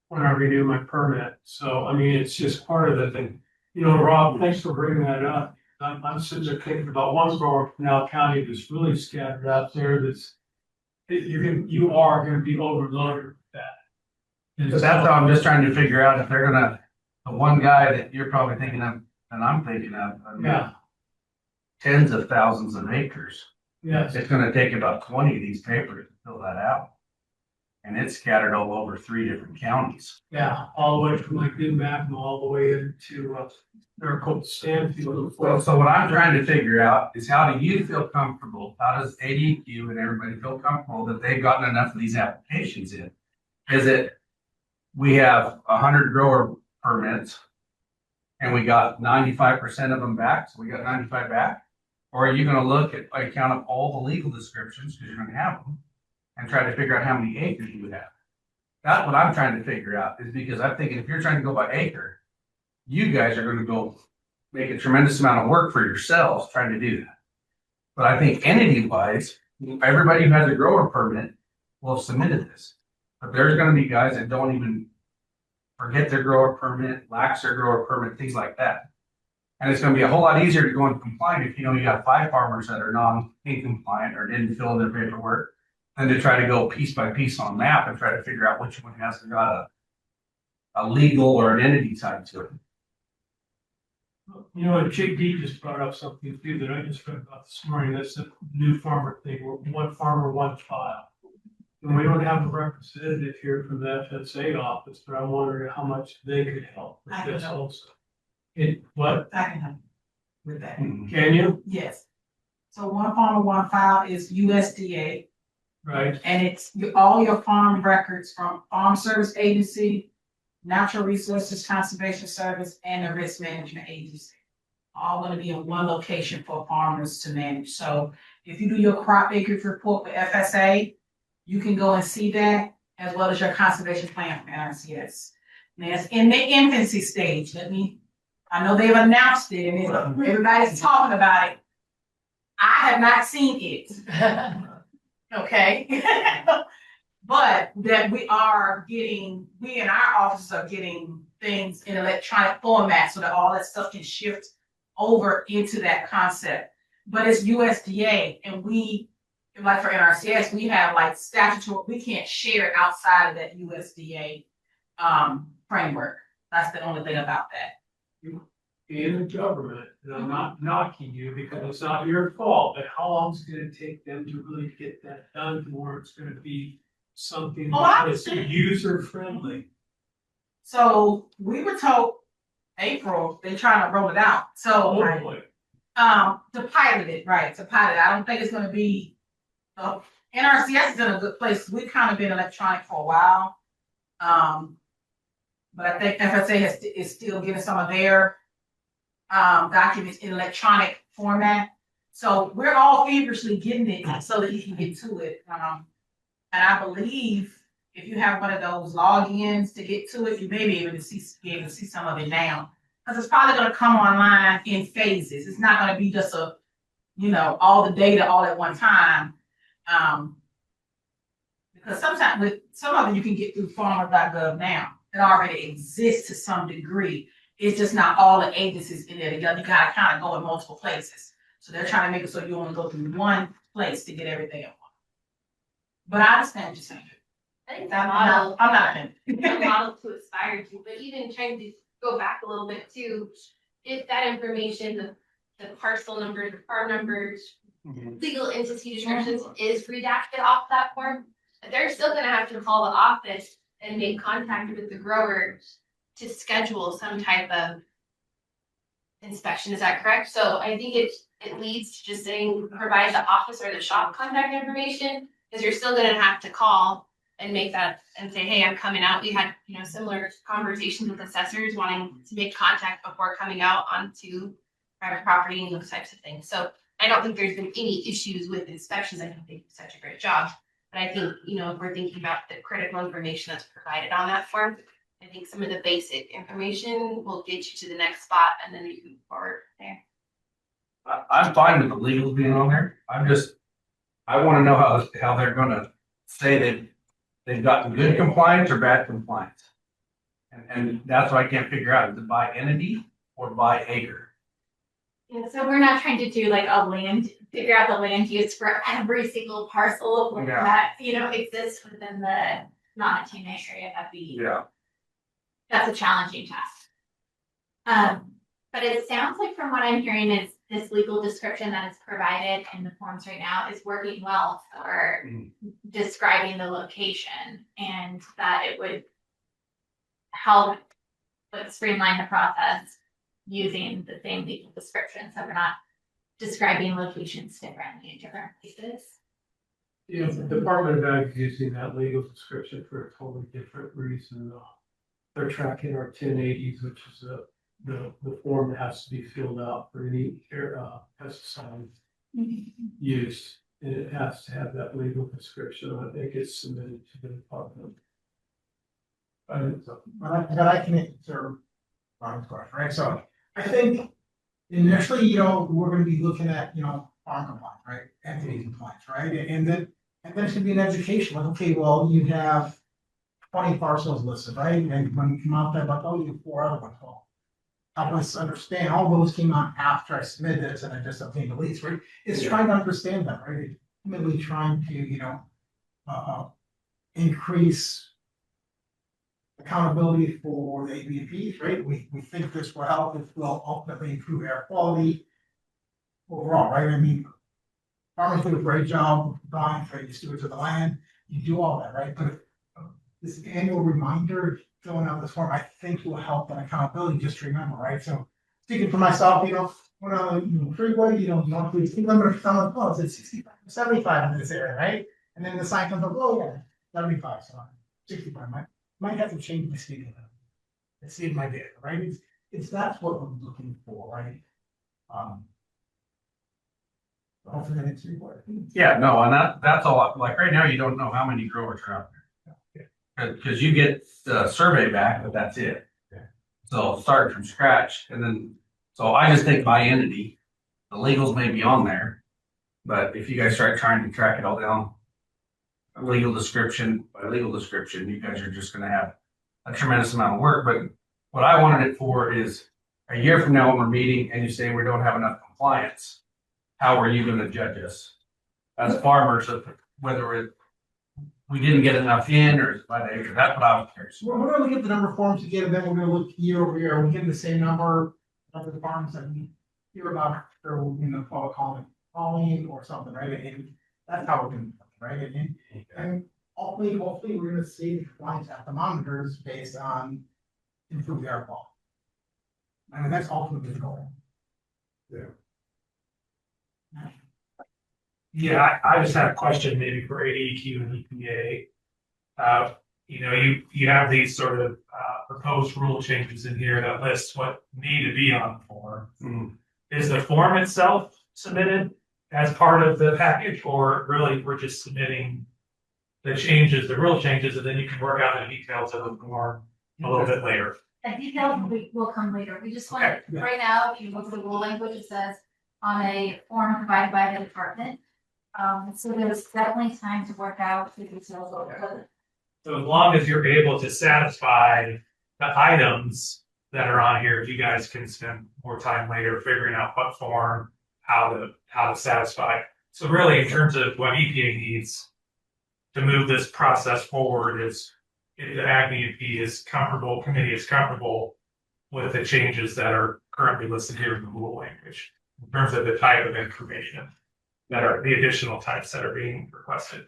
when I renew my permit. So, I mean, it's just part of the thing. You know, Rob, thanks for bringing that up. I'm sitting there thinking about one grower in Pinal County that's really scattered out there you are gonna be overloaded with that. So that's how I'm just trying to figure out if they're gonna, the one guy that you're probably thinking of, and I'm thinking of, I mean, Yeah. tens of thousands of acres. Yes. It's gonna take about 20 of these papers to fill that out. And it's scattered all over 3 different counties. Yeah, all the way from like Newmack and all the way into Maricopa Stanfield. So what I'm trying to figure out is how do you feel comfortable? How does ADQ and everybody feel comfortable that they've gotten enough of these applications in? Is it we have 100 grower permits and we got 95% of them back, so we got 95 back? Or are you gonna look at, like, count up all the legal descriptions, because you're gonna have them, and try to figure out how many acres you would have? That's what I'm trying to figure out, is because I'm thinking if you're trying to go by acre, you guys are gonna go make a tremendous amount of work for yourselves trying to do that. But I think entity-wise, everybody who has a grower permit will have submitted this. But there's gonna be guys that don't even forget their grower permit, lax their grower permit, things like that. And it's gonna be a whole lot easier to go into compliant if you know you got 5 farmers that are non-compliant or didn't fill in their paperwork, than to try to go piece by piece on a map and try to figure out which one has got a legal or an entity side to it. You know, JD just brought up something too that I just read about this morning. That's the new farmer thing, one farmer, one file. And we don't have a representative here from the FSA office, but I'm wondering how much they could help with I can this help. also. I can help with that. Can you? Yes. So one farmer, one file is USDA. Right. And it's all your farm records from Farm Service Agency, Natural Resources Conservation Service, and the Risk Management Agency. All gonna be in one location for farmers to manage. So if you do your crop acreage report with FSA, you can go and see that, as well as your conservation plan from NRCS. Now it's in the infancy stage. Let me I know they've announced it and everybody's talking about it. I have not seen it. Okay. But that we and our offices are getting things in electronic format so that all that stuff can shift over into that concept. But it's USDA, and we, like for NRCS, we have like statutory, we can't share it outside of that USDA framework. That's the only thing about that. In the government, and I'm not knocking you because it's not your fault, but how long is it gonna take them to really get that done to where it's gonna be something that's user friendly? So we were told April, they're trying to roll it out. So to pilot it, right? To pilot. I don't think it's gonna be NRCS is in a good place. We've kind of been electronic for a while. But I think FSA is still getting some of their documents in electronic format. So we're all feverishly getting it so that you can get to it. And I believe if you have one of those logins to get to it, you may be able to see some of it now. Because it's probably going to come online in phases. It's not going to be just all the data all at one time. Because sometimes with some of it you can get through farmer.gov now. It already exists to some degree. It's just not all the agencies in there together. You gotta kind of go in multiple places. So they're trying to make it so you only go through one place to get everything at once. But I understand what you're saying. I think that model, I'm not offended. a model to aspire to, but even trying to go back a little bit too, if that information, the parcel numbers, the farm numbers, legal entity descriptions is redacted off that form, they're still gonna have to call the office and make contact with the grower to schedule some type of inspection. Is that correct? So I think it leads to just saying provide the office or the shop contact information, because you're still gonna have to call and make that and say, hey, I'm coming out. We had similar conversations with assessors wanting to make contact before coming out onto private property and those types of things. So I don't think there's been any issues with inspections. I think they do such a great job. But I think, if we're thinking about the critical information that's provided on that form, I think some of the basic information will get you to the next spot and then you can move forward there. I'm fine with the legals being on there. I want to know how they're gonna say they've gotten good compliance or bad compliance. And that's what I can't figure out. Is it by entity or by acre? Yeah, so we're not trying to do like figure out the land use for every single parcel that exists within the non-attuned area. That's a challenging task. But it sounds like from what I'm hearing is this legal description that is provided in the forms right now is working well for describing the location, and that it would help streamline the process using the same legal description, so we're not describing locations differently in different places. Yeah, the Department of Ag is using that legal description for a totally different reason. They're tracking our 1080s, which is the form that has to be filled out for any pesticide use, and it has to have that legal description. I think it's submitted to the department. But I can answer Ron's question, right? So I think initially, we're going to be looking at, farm compliance, right? Entity compliance, right? And then it's going to be an education. Like, okay, well, you have 20 parcels listed, right? And when you come out there, like, oh, you have 4 other ones. Well, help us understand. All those came out after I submitted this, and I just obtained the lease, right? It's trying to understand that, right? It's ultimately trying to, increase accountability for the AgBMPs, right? We think this will help. This will ultimately improve air quality overall, right? I mean, farmers do a great job buying for the stewards of the land. You do all that, right? But this annual reminder, filling out this form, I think will help that accountability. Just to remember, right? So speaking for myself, when I'm freeway, you want to speed limit for someone, oh, it's 65, 75 in this area, right? And then the sign comes up, oh yeah, 75, so 65, might have to change the speed limit. The speed of my vehicle, right? It's that's what we're looking for, right? Hopefully that's rewarded. Yeah, no, and that's all. Like right now, you don't know how many growers are out there because you get the survey back, but that's it. So start from scratch and then, so I just think by entity, the legals may be on there. But if you guys start trying to track it all down, legal description by legal description, you guys are just gonna have a tremendous amount of work. But what I wanted it for is a year from now when we're meeting and you say we don't have enough compliance, how are you gonna judge us as farmers of whether we didn't get enough in or by the acre? That's what I was curious. We're gonna look at the number of farms again, and then we're gonna look year over year. Are we getting the same number of the farms that we hear about, or fall calling or something, right? And that's how we're gonna, right? And hopefully, we're gonna see the compliance at the monitors based on improved air quality. I mean, that's ultimately the goal. Yeah. Yeah, I just had a question maybe for ADEQ and EPA. You have these sort of proposed rule changes in here that lists what need to be on the form. Is the form itself submitted as part of the package, or really we're just submitting the changes, the rule changes, and then you can work out the details of the form a little bit later? The details will come later. We just want, right now, if you look at the rule language, it says on a form provided by the department. So there's definitely time to work out the details over. So as long as you're able to satisfy the items that are on here, you guys can spend more time later figuring out what form, how to satisfy. So really, in terms of what EPA needs to move this process forward, is if the AgBMP is comfortable, committee is comfortable with the changes that are currently listed here in the rule language in terms of the type of information that are the additional types that are being requested.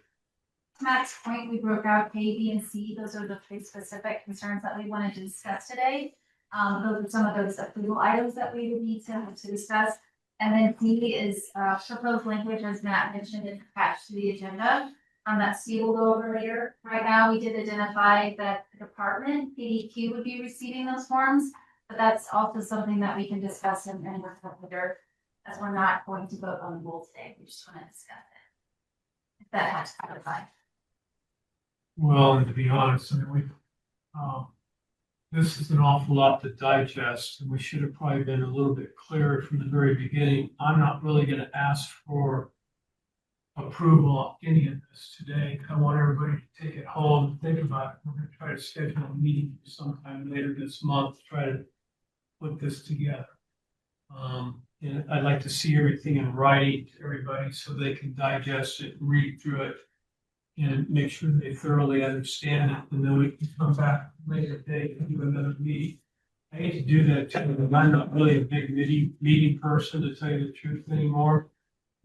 To Matt's point, we broke out A, B, and C. Those are the three specific concerns that we wanted to discuss today. Those are some of those approval items that we would need to discuss. And then D is proposed language, as Matt mentioned, and attached to the agenda. That C will go over later. Right now, we did identify that the department, ADQ, would be receiving those forms, but that's also something that we can discuss and work with later, as we're not going to vote on the rule today. We just want to discuss it. If that has to clarify. Well, and to be honest, I mean, this is an awful lot to digest, and we should have probably been a little bit clearer from the very beginning. I'm not really going to ask for approval of any of this today. I want everybody to take it home and think about it. We're going to try to schedule a meeting sometime later this month to try to put this together. And I'd like to see everything in writing to everybody so they can digest it, read through it, and make sure they thoroughly understand it. And then we can come back later today and do another meeting. I hate to do that too, but I'm not really a big meeting person, to tell you the truth, anymore.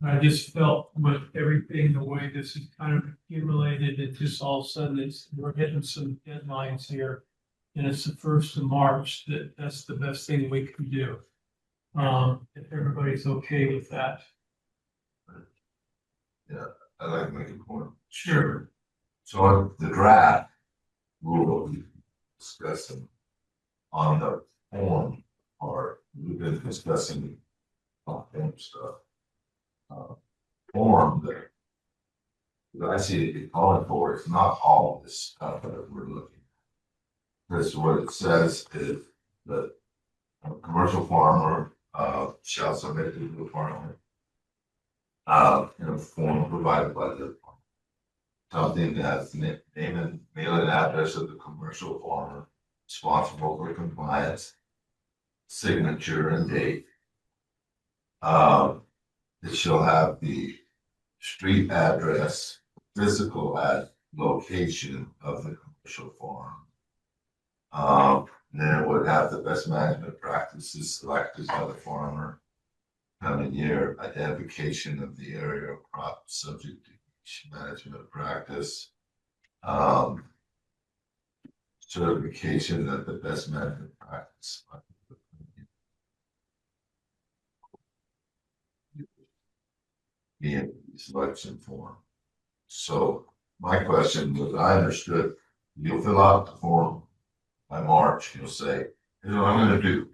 I just felt with everything, the way this is kind of accumulated, it just all of a sudden we're hitting some deadlines here. And it's the 1st of March, that's the best thing we can do. If everybody's okay with that. Yeah, I'd like to make a point. Sure. So on the draft rule we discussing on the form part, we've been discussing form stuff. Form that I see it calling for is not all this stuff that we're looking at. This is what it says is that a commercial farmer shall submit to the department in a form provided by the department. Something that's name and mailing address of the commercial farmer responsible for compliance, signature and date. It shall have the street address, physical location of the commercial farm. Then it would have the best management practices selected by the farmer, coming year, identification of the area of crop subject to each management practice, certification that the best management practice in selection form. So my question was, I understood you'll fill out the form by March, you'll say, here's what I'm gonna do.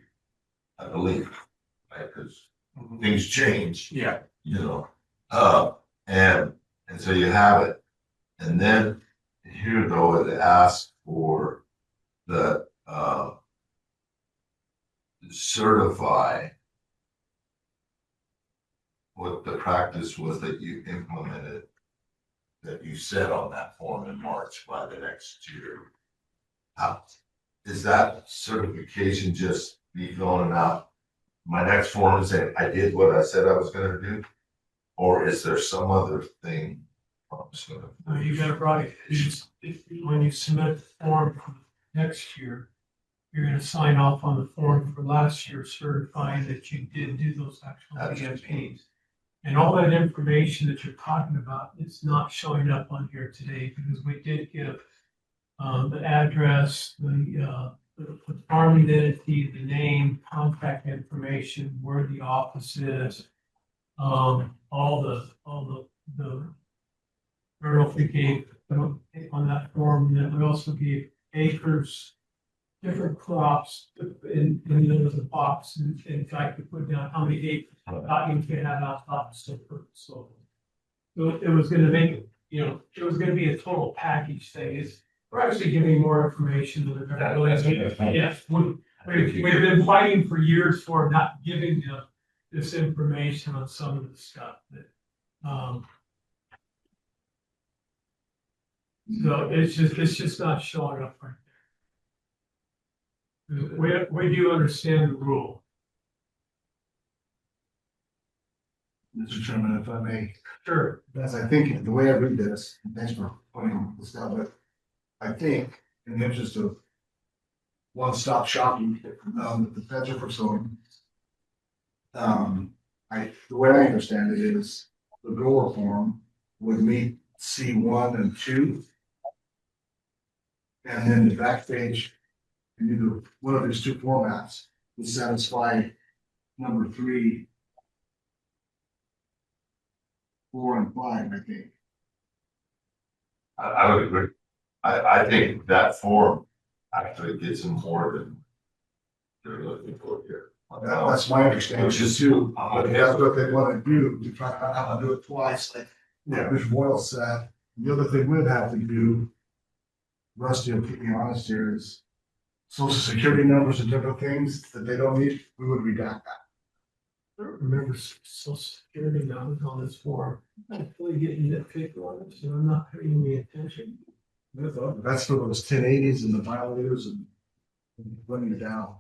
I believe, right, because things change. Yeah. And so you have it. And then here though, it asks for the certify what the practice was that you implemented, that you said on that form in March by the next year. How, is that certification just me filling out my next form and saying I did what I said I was gonna do? Or is there some other thing? You got it right. When you submit the form for next year, you're gonna sign off on the form for last year certifying that you did do those actual AgBMPs. And all that information that you're talking about is not showing up on here today because we did give the address, the farm identity, the name, contact information, where the office is, all the, I don't know if we gave on that form, that we also gave acres, different crops in the box. In fact, we put down how many acres you can have outside, so it was gonna make, it was gonna be a total package thing. We're actually giving more information than we've ever really. Yes, we've been fighting for years for not giving this information on some of the stuff that, so it's just not showing up right there. We do understand the rule. Mr. Chairman, if I may. Sure. As I think, the way I read this, and thanks for pointing this out, but I think in the interest of one-stop shopping, that the feds are pursuing. The way I understand it is the grower form would meet C1 and 2. And then the back page, in either one of these two formats would satisfy number 3, 4, and 5, I think. I would agree. I think that form actually gets them more than they're looking for here. That's my understanding too. But that's what they want to do, to try to have to do it twice, like Mr. Boyle said. The other thing we'd have to do, Rusty, will keep me honest here, is social security numbers and different things that they don't need, we would redact that. I don't remember social security numbers on this form. I'm really getting nitpicked on it, so I'm not paying any attention. That's for those 1080s and the violators and running it down.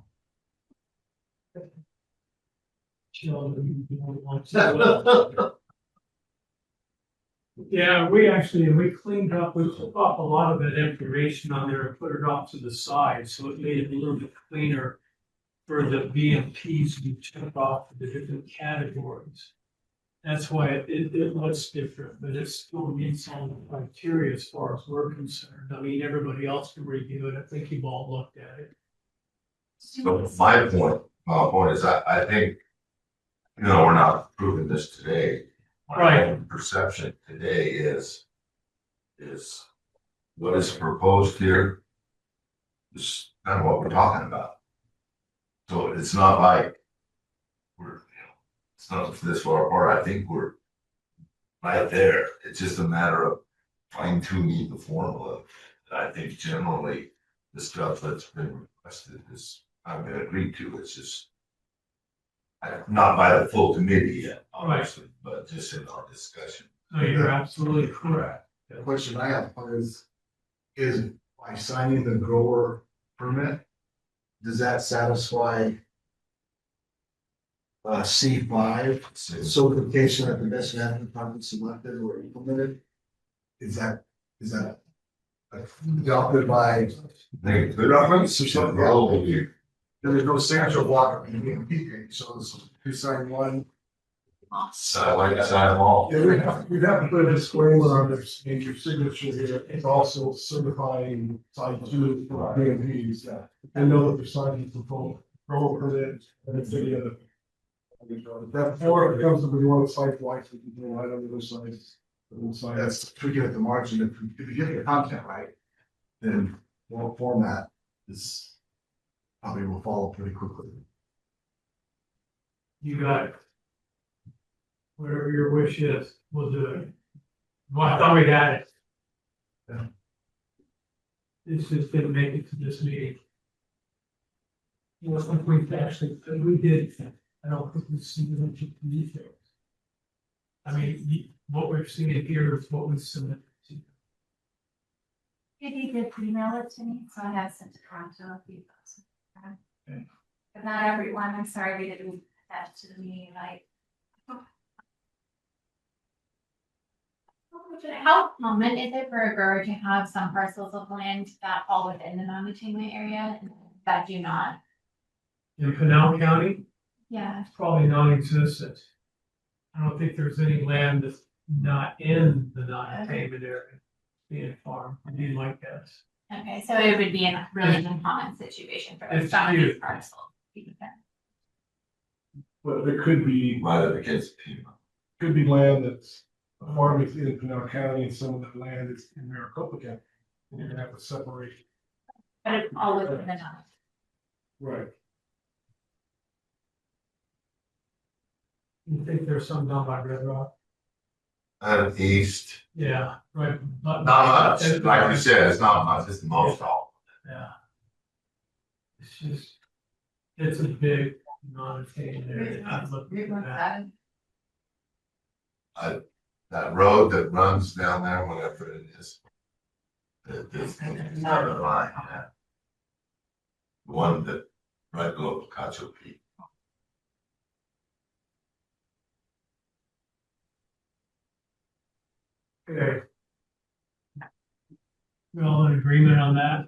Yeah, we cleaned up, we took off a lot of that information on there and put it off to the side, so it made it a little bit cleaner for the BMPs we took off the different categories. That's why it looks different, but it still meets all the criteria as far as we're concerned. I mean, everybody else can review it. I think you've all looked at it. So my point is I think, we're not proving this today. My own perception today is what is proposed here is kind of what we're talking about. So it's not like it's not this far apart. I think we're right there. It's just a matter of fine tuning the formula. I think generally the stuff that's been requested is I'm going to agree to. It's just not by the full committee yet, obviously, but just in our discussion. No, you're absolutely correct. The question I have is by signing the grower permit, does that satisfy C5 certification that the best management department selected or implemented? Is that adopted by the reference or something? There's no signature block in the BMP, so it's you sign one. So I like to sign them all. Yeah, we'd have to put a disclaimer on this in your signature here. It's also certifying side 2 for BMPs. I know that they're signing for full grower permit and it's any other. That before it comes to the one site twice, we can do right on the other side. That's tricky at the margin. If you get the content right, then one format is probably will follow pretty quickly. You got it. Whatever your wish is, we'll do it. Well, I thought we had it. Yeah. This just didn't make it to this meeting. You know, if we actually, we did, I don't think we've seen it in detail. I mean, what we're seeing here is what we submitted to. He did email it to me, so I have sent it around to a few folks. Okay. But not everyone, I'm sorry, we didn't attach to the meeting, like. How common is it for a grower to have some parcels of land that fall within the non-attainment area that do not? In Pinal County, Yeah. it's probably non-existent. I don't think there's any land that's not in the non-attainment area being farmed, would be my guess. Okay, so it would be a really uncommon situation for It's some of these huge. parcels. But there could be, could be land that's a farm is in Pinal County and some of that land is in Maricopa County. And you're gonna have to separate. But it's all within the non. Right. You think there's some down by Red Rock? East, Yeah, right. not much, like you said, it's not much, it's most all. Yeah. It's just, it's a big non-attainment area. I'm looking at that. That road that runs down there, whatever it is. This another line, yeah. The one that right below Picacho Peak. Okay. We're all in agreement on that?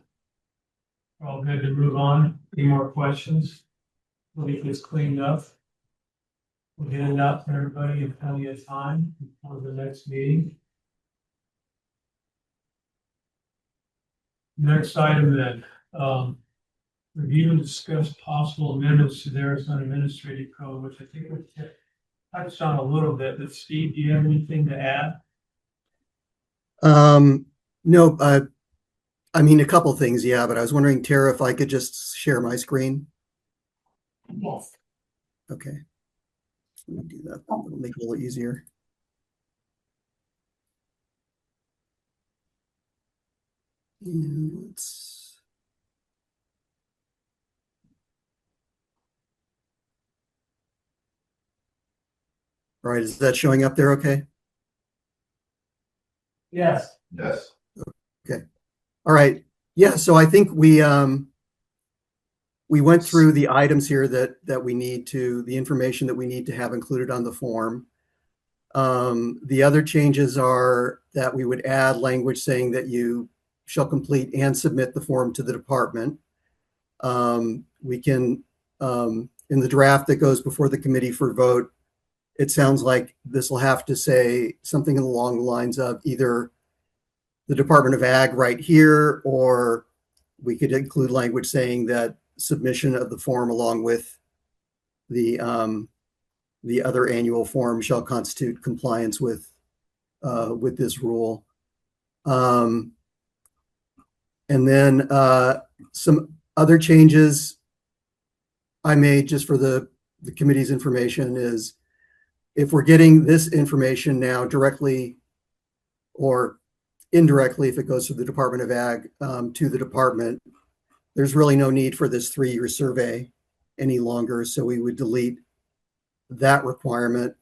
We're all good to move on? Any more questions? We'll get this cleaned up. We'll get it out to everybody in plenty of time before the next meeting. Next item then, review and discuss possible amendments to the Arizona Administrative Code, which I think we touched on a little bit, but Steve, do you have anything to add? No, I mean, a couple things, yeah, but I was wondering, Tara, if I could just share my screen. Yes. Okay. Let me do that. That'll make it a little easier. And let's. All right, is that showing up there okay? Yes. Yes. Okay. All right. Yeah, so I think we went through the items here that we need to, the information that we need to have included on the form. The other changes are that we would add language saying that you shall complete and submit the form to the department. We can, in the draft that goes before the committee for vote, it sounds like this will have to say something along the lines of either the Department of Ag right here, or we could include language saying that submission of the form along with the other annual form shall constitute compliance with this rule. And then some other changes I made just for the committee's information is if we're getting this information now directly or indirectly, if it goes to the Department of Ag to the department, there's really no need for this 3-year survey any longer. So we would delete that requirement.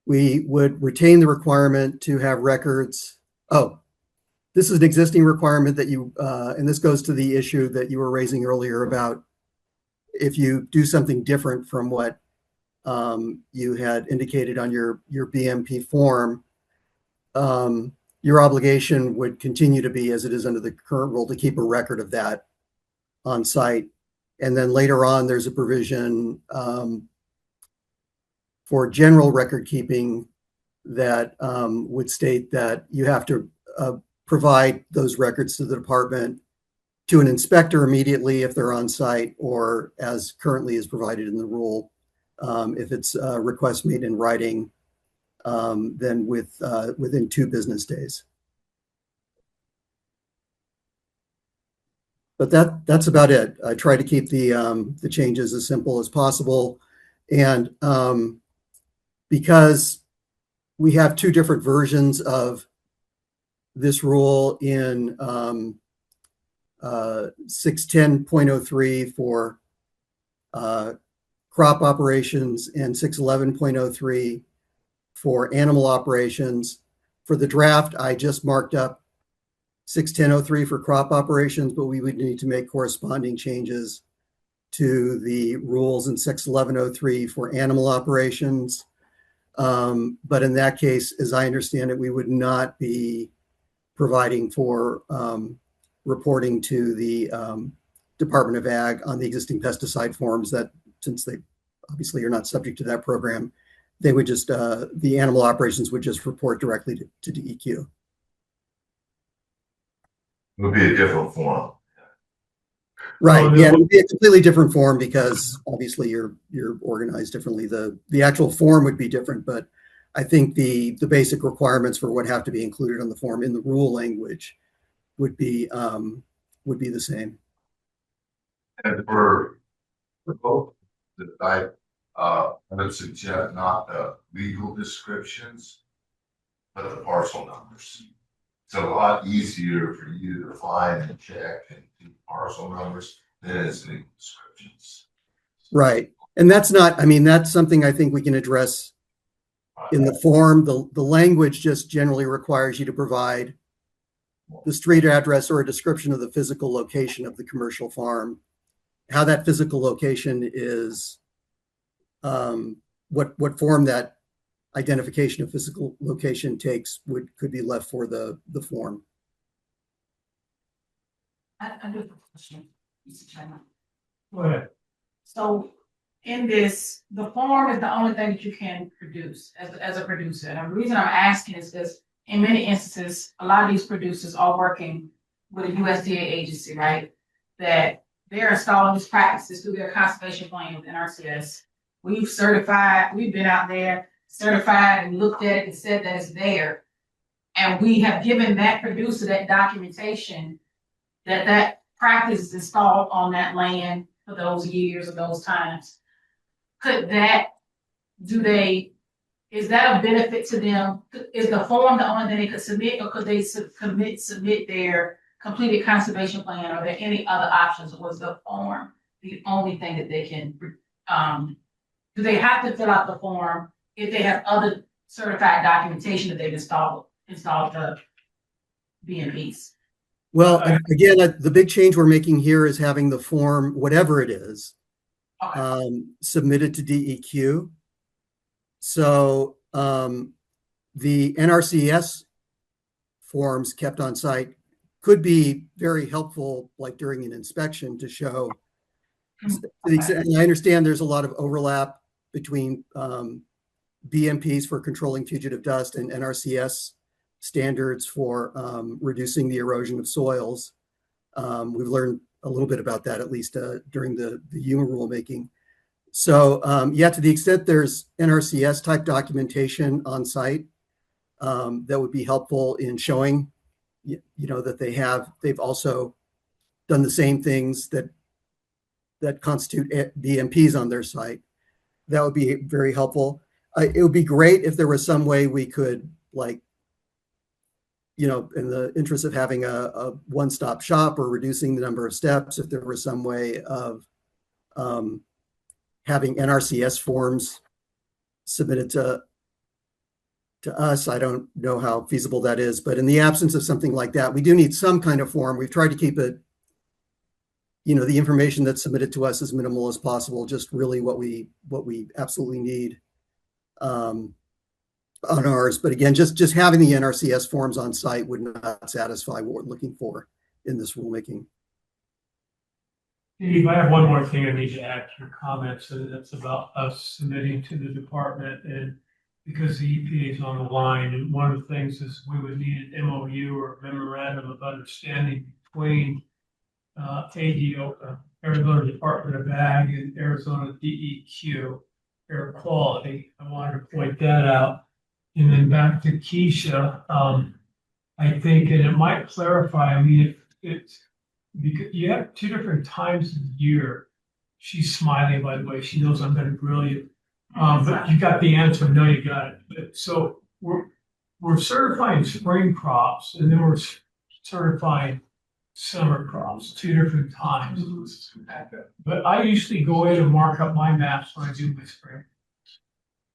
We would retain the requirement to have records. Oh, this is an existing requirement that you, and this goes to the issue that you were raising earlier about if you do something different from what you had indicated on your BMP form, your obligation would continue to be, as it is under the current rule, to keep a record of that on site. And then later on, there's a provision for general record keeping that would state that you have to provide those records to the department to an inspector immediately if they're on site, or as currently is provided in the rule, if it's a request made in writing, then within 2 business days. But that's about it. I try to keep the changes as simple as possible, and because we have 2 different versions of this rule in 610.03 for crop operations and 611.03 for animal operations. For the draft, I just marked up 610.03 for crop operations, but we would need to make corresponding changes to the rules in 611.03 for animal operations. But in that case, as I understand it, we would not be providing for reporting to the Department of Ag on the existing pesticide forms, that since they obviously are not subject to that program, they would just, the animal operations would just report directly to DEQ. It would be a different form. Right. Yeah, it would be a completely different form because obviously you're organized differently. The actual form would be different, but I think the basic requirements for what have to be included on the form in the rule language would be the same. And for both, I would suggest not the legal descriptions, but the parcel numbers. It's a lot easier for you to find and check and do parcel numbers than it is legal descriptions. Right. And that's not, I mean, that's something I think we can address in the form. The language just generally requires you to provide the street address or a description of the physical location of the commercial farm. How that physical location is, what form that identification of physical location takes could be left for the form. I do have a question, Mr. Chairman. Go ahead. So in this, the form is the only thing that you can produce as a producer. And the reason I'm asking is because in many instances, a lot of these producers are working with a USDA agency, right? That they're installing these practices through their conservation plan with NRCS. We've been out there, certified and looked at it and said that it's there. And we have given that producer that documentation that practice is installed on that land for those years or those times. Is that a benefit to them? Is the form the only thing they could submit, or could they submit their completed conservation plan? Are there any other options, or was the form the only thing that they can, do they have to fill out the form if they have other certified documentation that they've installed the BMPs? Well, again, the big change we're making here is having the form, whatever it is, submitted to DEQ. So the NRCS forms kept on site could be very helpful, like during an inspection, to show. And I understand there's a lot of overlap between BMPs for controlling fugitive dust and NRCS standards for reducing the erosion of soils. We've learned a little bit about that, at least during the UMA rulemaking. So yeah, to the extent there's NRCS type documentation on site, that would be helpful in showing, that they've also done the same things that constitute BMPs on their site. That would be very helpful. It would be great if there was some way we could, like, in the interest of having a one-stop shop or reducing the number of steps, if there was some way of having NRCS forms submitted to us. I don't know how feasible that is, but in the absence of something like that, we do need some kind of form. We've tried to keep it, the information that's submitted to us as minimal as possible, just really what we absolutely need on ours. But again, just having the NRCS forms on site would not satisfy what we're looking for in this rulemaking. Steve, I have one more thing I need to add to your comments, and that's about us submitting to the department, and because the EPA is on the line, and one of the things is we would need an MOU or memorandum of understanding between Arizona Department of Ag and Arizona DEQ air quality. I wanted to point that out. And then back to Keisha, I think, and it might clarify, I mean, it's because you have two different times of the year. She's smiling, by the way. She knows I'm going to grill you. But you got the answer. No, you got it. But, so we're certifying spring crops, and then we're certifying summer crops, 2 different times. But I usually go in and mark up my maps when I do my spring.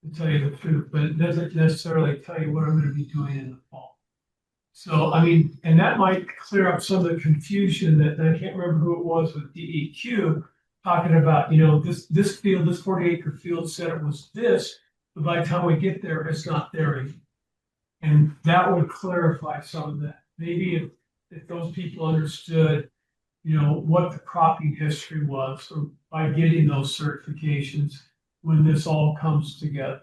To tell you the truth, but it doesn't necessarily tell you what I'm gonna be doing in the fall. So, I mean, and that might clear up some of the confusion that I can't remember who it was with DEQ talking about, this field, this 40-acre field said it was this, but by the time we get there, it's not there anymore. And that would clarify some of that. Maybe if those people understood, what the cropping history was, or by getting those certifications, when this all comes together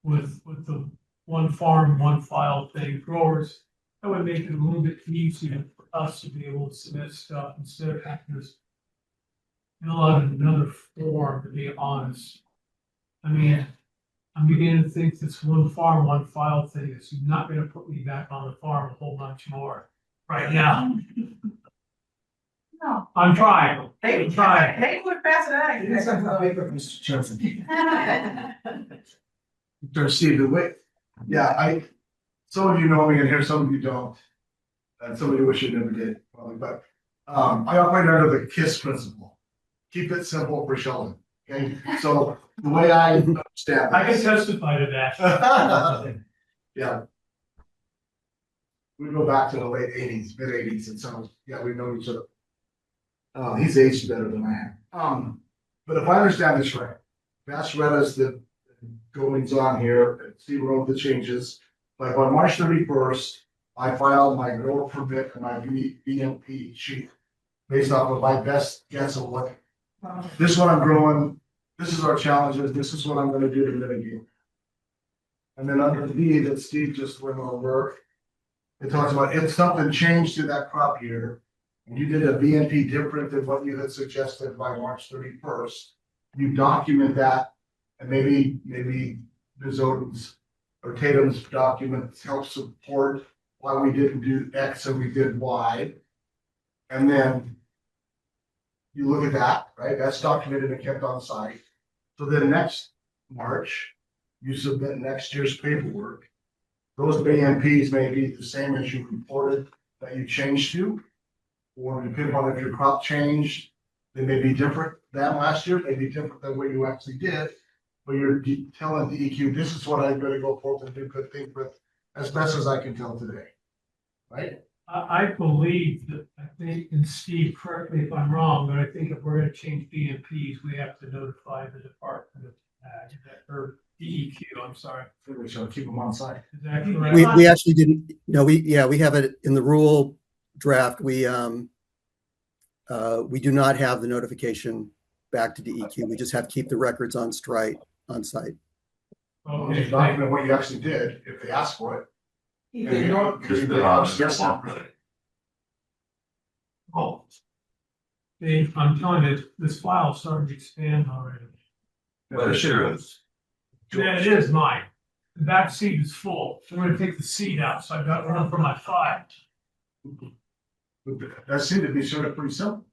with the one farm, one file thing, growers, that would make it a little bit easier for us to be able to submit stuff instead of having to fill out another form, to be honest. I mean, I'm beginning to think this one farm, one file thing is not gonna put me back on the farm a whole bunch more right now. No. I'm trying. They trying. They would pass it out. It's not that big, Mr. Johnson. Dr. Steve, the way, yeah, some of you know me and here, some of you don't. And some of you wish you never did, probably, but, I operate under the KISS principle. Keep it simple for Sheldon, okay? So the way I understand I can this. testify to that. Yeah. We go back to the late 80s, mid 80s, and so, yeah, we've known each other. He's aged better than I am. But if I understand this right, Vash read us the goings on here, and Steve wrote the changes. Like on March 31st, I filed my grower permit and my BMP sheet based off of my best guess of what this is what I'm growing, this is our challenges, this is what I'm gonna do to mitigate. And then under the B that Steve just went over, it talks about if something changed to that crop year, and you did a BNP different than what you had suggested by March 31st, you document that, and maybe Ms. Oden's or Tatum's documents help support why we didn't do X and we did Y. And then you look at that, right? That's documented and kept on site. So then next March, you submit next year's paperwork. Those BMPs may be the same as you reported that you changed to, or depending on if your crop changed, they may be different than last year, may be different than what you actually did. But you're telling the EQ, this is what I'm gonna go forth and do good things with, as best as I can tell today, right? I believe that, I think, and Steve, correct me if I'm wrong, but I think if we're gonna change BMPs, we have to notify the Department of Ag, or DEQ, I'm sorry. We shall keep them on site. Is that correct? We actually didn't, no, we have it in the rule draft. We do not have the notification back to DEQ. We just have to keep the records on site. Okay, Document what you actually did, if they ask for it. And you know, Just the yes, Oh, Dave, I'm telling you, this file started to expand already. but it sure is. Yeah, it is mine. The back seat is full. So I'm gonna take the seat out, so I've got room for my file. That seemed to be sort of pretty simple.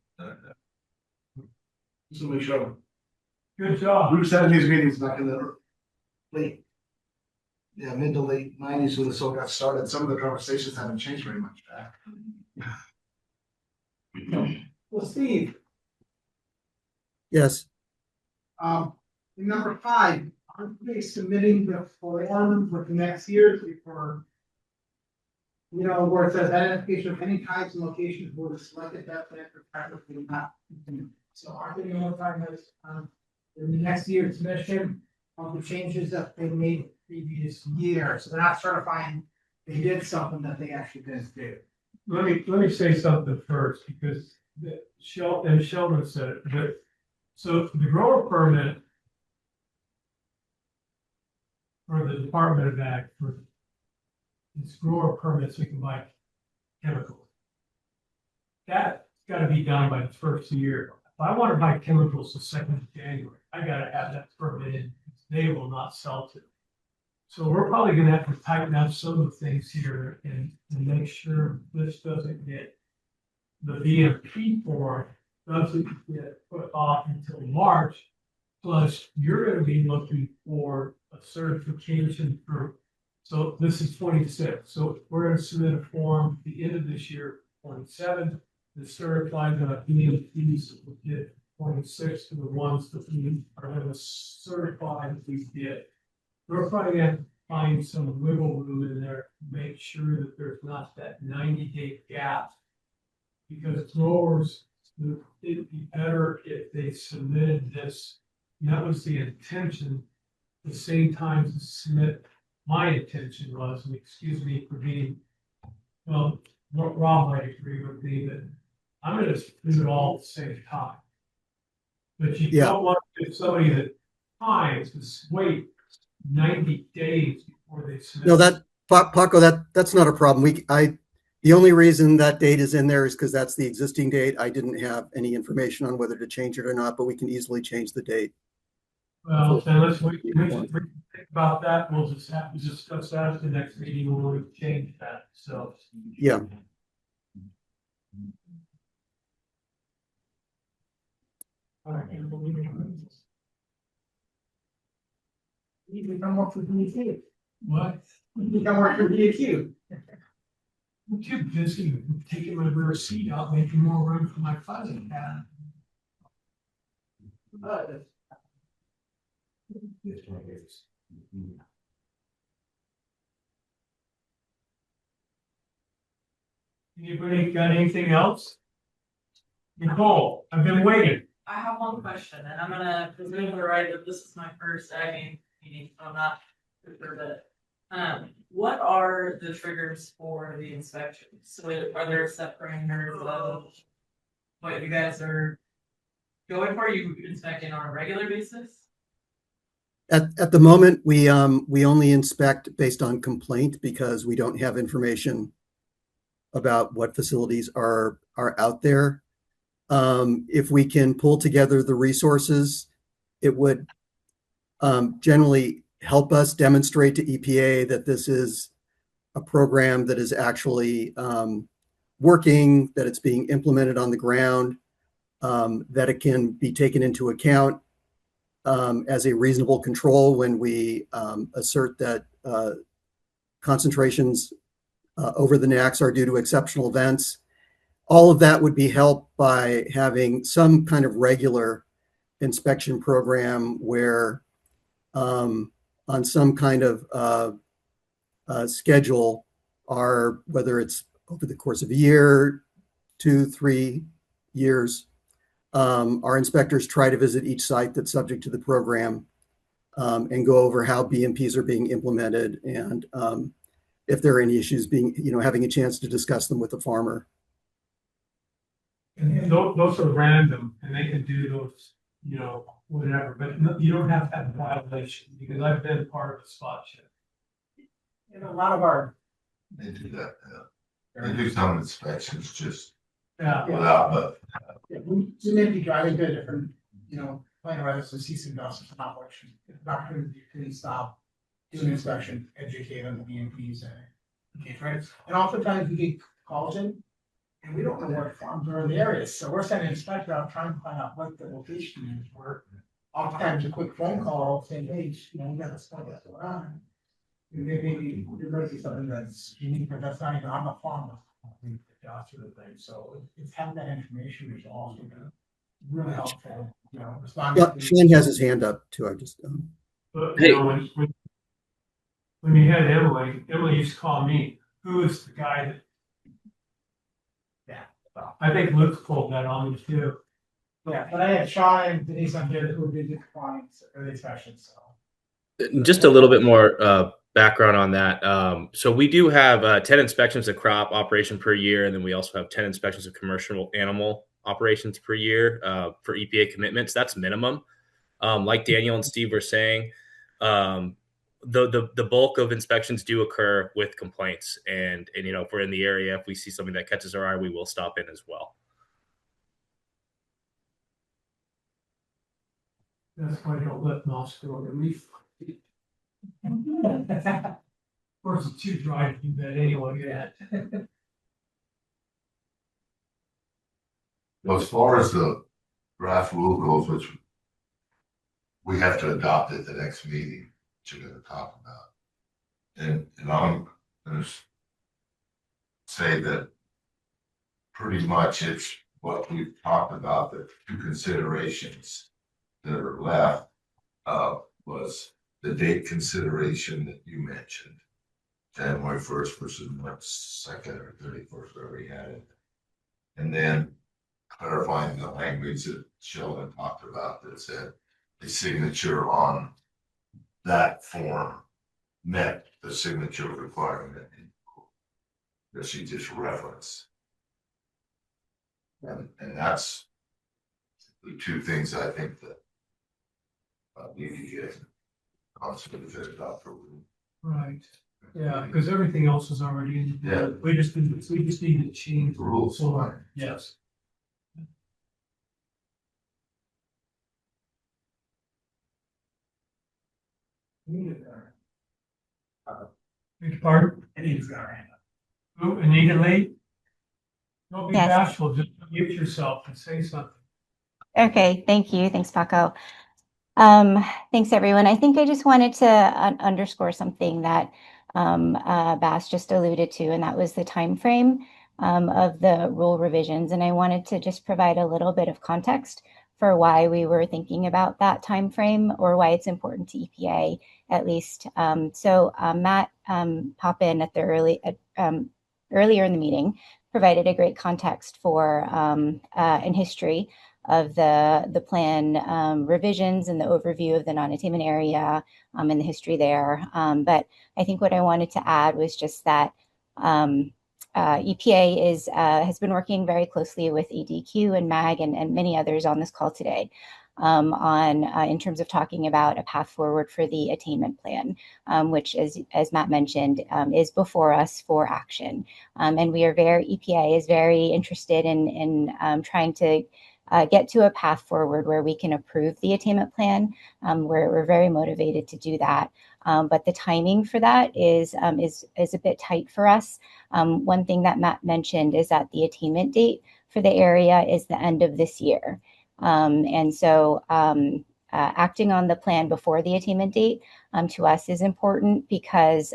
Just to make sure. Good job. We were having these meetings back in the mid to late 90s when this all got started. Some of the conversations haven't changed very much back. Well, Steve, Yes. in number 5, aren't they submitting the form for the next year for, where it says identification of any types and locations for the selected depth and practically not. So aren't they notifying us, in the next year's submission of the changes that they made the previous year? So they're not certifying they did something that they actually didn't do. Let me say something first, because Sheldon said it, but so the grower permit for the Department of Ag for this grower permits, we can buy chemicals. That's gotta be done by the first year. If I want to buy chemicals the 2nd of January, I gotta have that permit in. They will not sell to. So we're probably gonna have to tighten up some of the things here and make sure this doesn't get, the BMP form doesn't get put off until March. Plus, you're gonna be looking for a certification for, so this is 26. So we're gonna submit a form at the end of this year, 0.7. The certified BMPs will get 0.6 to the ones that we are going to certify that we get. We're probably going to find some wiggle room in there to make sure that there's not that 90-day gap. Because growers, it'd be better if they submitted this, and that was the intention, the same time to submit, my intention was, and excuse me for being, well, Rob might agree with me, that I'm gonna do it all at the same time. But you don't want to give somebody the time to wait 90 days before they submit. No, Paco, that's not a problem. The only reason that date is in there is because that's the existing date. I didn't have any information on whether to change it or not, but we can easily change the date. Well, then let's wait, think about that. We'll just have to discuss that at the next meeting when we change that, so. Yeah. All right. You can come work for DEQ. What? You can come work for DEQ. I'm too busy taking my rear seat out, making more room for my filing cabinet. Anybody got anything else? Nicole, I've been waiting. I have one question, and I'm gonna presume we're right that this is my first AgBMP meeting, so I'm not sure, but what are the triggers for the inspections? So are there set parameters of what you guys are going for? Are you inspecting on a regular basis? At the moment, we only inspect based on complaint because we don't have information about what facilities are out there. If we can pull together the resources, it would generally help us demonstrate to EPA that this is a program that is actually working, that it's being implemented on the ground, that it can be taken into account as a reasonable control when we assert that concentrations over the NACs are due to exceptional events. All of that would be helped by having some kind of regular inspection program where on some kind of schedule are, whether it's over the course of a year, 2, 3 years, our inspectors try to visit each site that's subject to the program and go over how BMPs are being implemented and if there are any issues having a chance to discuss them with the farmer. And those are random and they can do those, whatever, but you don't have to have a violation because I've been part of the spot check. And a lot of our. They do that. They do some inspections just Yeah. without, but. Yeah, we may be driving to a different, playing around with some see some dust or not working. Doctor can stop, do an inspection, educate on the BMPs and right. And oftentimes we get calls in and we don't know what farms are in the area. So we're sending an inspector out trying to find out what the location is where oftentimes a quick phone call saying, hey, we got this stuff that's going on. And maybe there might be something that's unique, but that's not even on the farm. Sort of thing. So it's having that information is also really helpful. Responding. Shane has his hand up too. I just. But when you had Emily used to call me, who is the guy that. Yeah. I think Luke pulled that on me too. Yeah, but I had Sean and Denise on here who would be the compliance or the inspections. So. Just a little bit more background on that. So we do have 10 inspections of crop operation per year, and then we also have 10 inspections of commercial animal operations per year for EPA commitments. That's minimum. Like Daniel and Steve were saying, the bulk of inspections do occur with complaints, and if we're in the area, if we see something that catches our eye, we will stop in as well. That's why I don't let moss grow to leaf. Of course, it's too dry to do that anyway. Yeah. Well, as far as the draft rule goes, which we have to adopt at the next meeting, which you're going to talk about, and I'm going to say that pretty much it's what we've talked about, the two considerations that are left, was the date consideration that you mentioned. January 1st versus March 2nd or 31st, wherever we had it. And then clarifying the language that Sheldon talked about that said the signature on that form met the signature requirement that she just referenced. And that's the two things I think that need to get constantly figured out for. Right, yeah, because everything else is already in. Yeah. We just need to change The rules. So, yes. Beg your pardon? Anita's got her hand up. Oh, Anita Lee? Don't be Yes. bashful, just mute yourself and say something. Okay, thank you. Thanks, Paco. Thanks, everyone. I think I just wanted to underscore something that Bass just alluded to, and that was the time frame of the rule revisions. And I wanted to just provide a little bit of context for why we were thinking about that time frame, or why it's important to EPA at least. Matt Poppin at the earlier in the meeting provided a great context for and history of the plan revisions and the overview of the non-attainment area and the history there. But I think what I wanted to add was just that EPA has been working very closely with ADQ and MAG and many others on this call today on in terms of talking about a path forward for the attainment plan, which, as Matt mentioned, is before us for action. And EPA is very interested in trying to get to a path forward where we can approve the attainment plan. We're very motivated to do that. But the timing for that is a bit tight for us. One thing that Matt mentioned is that the attainment date for the area is the end of this year. Acting on the plan before the attainment date to us is important because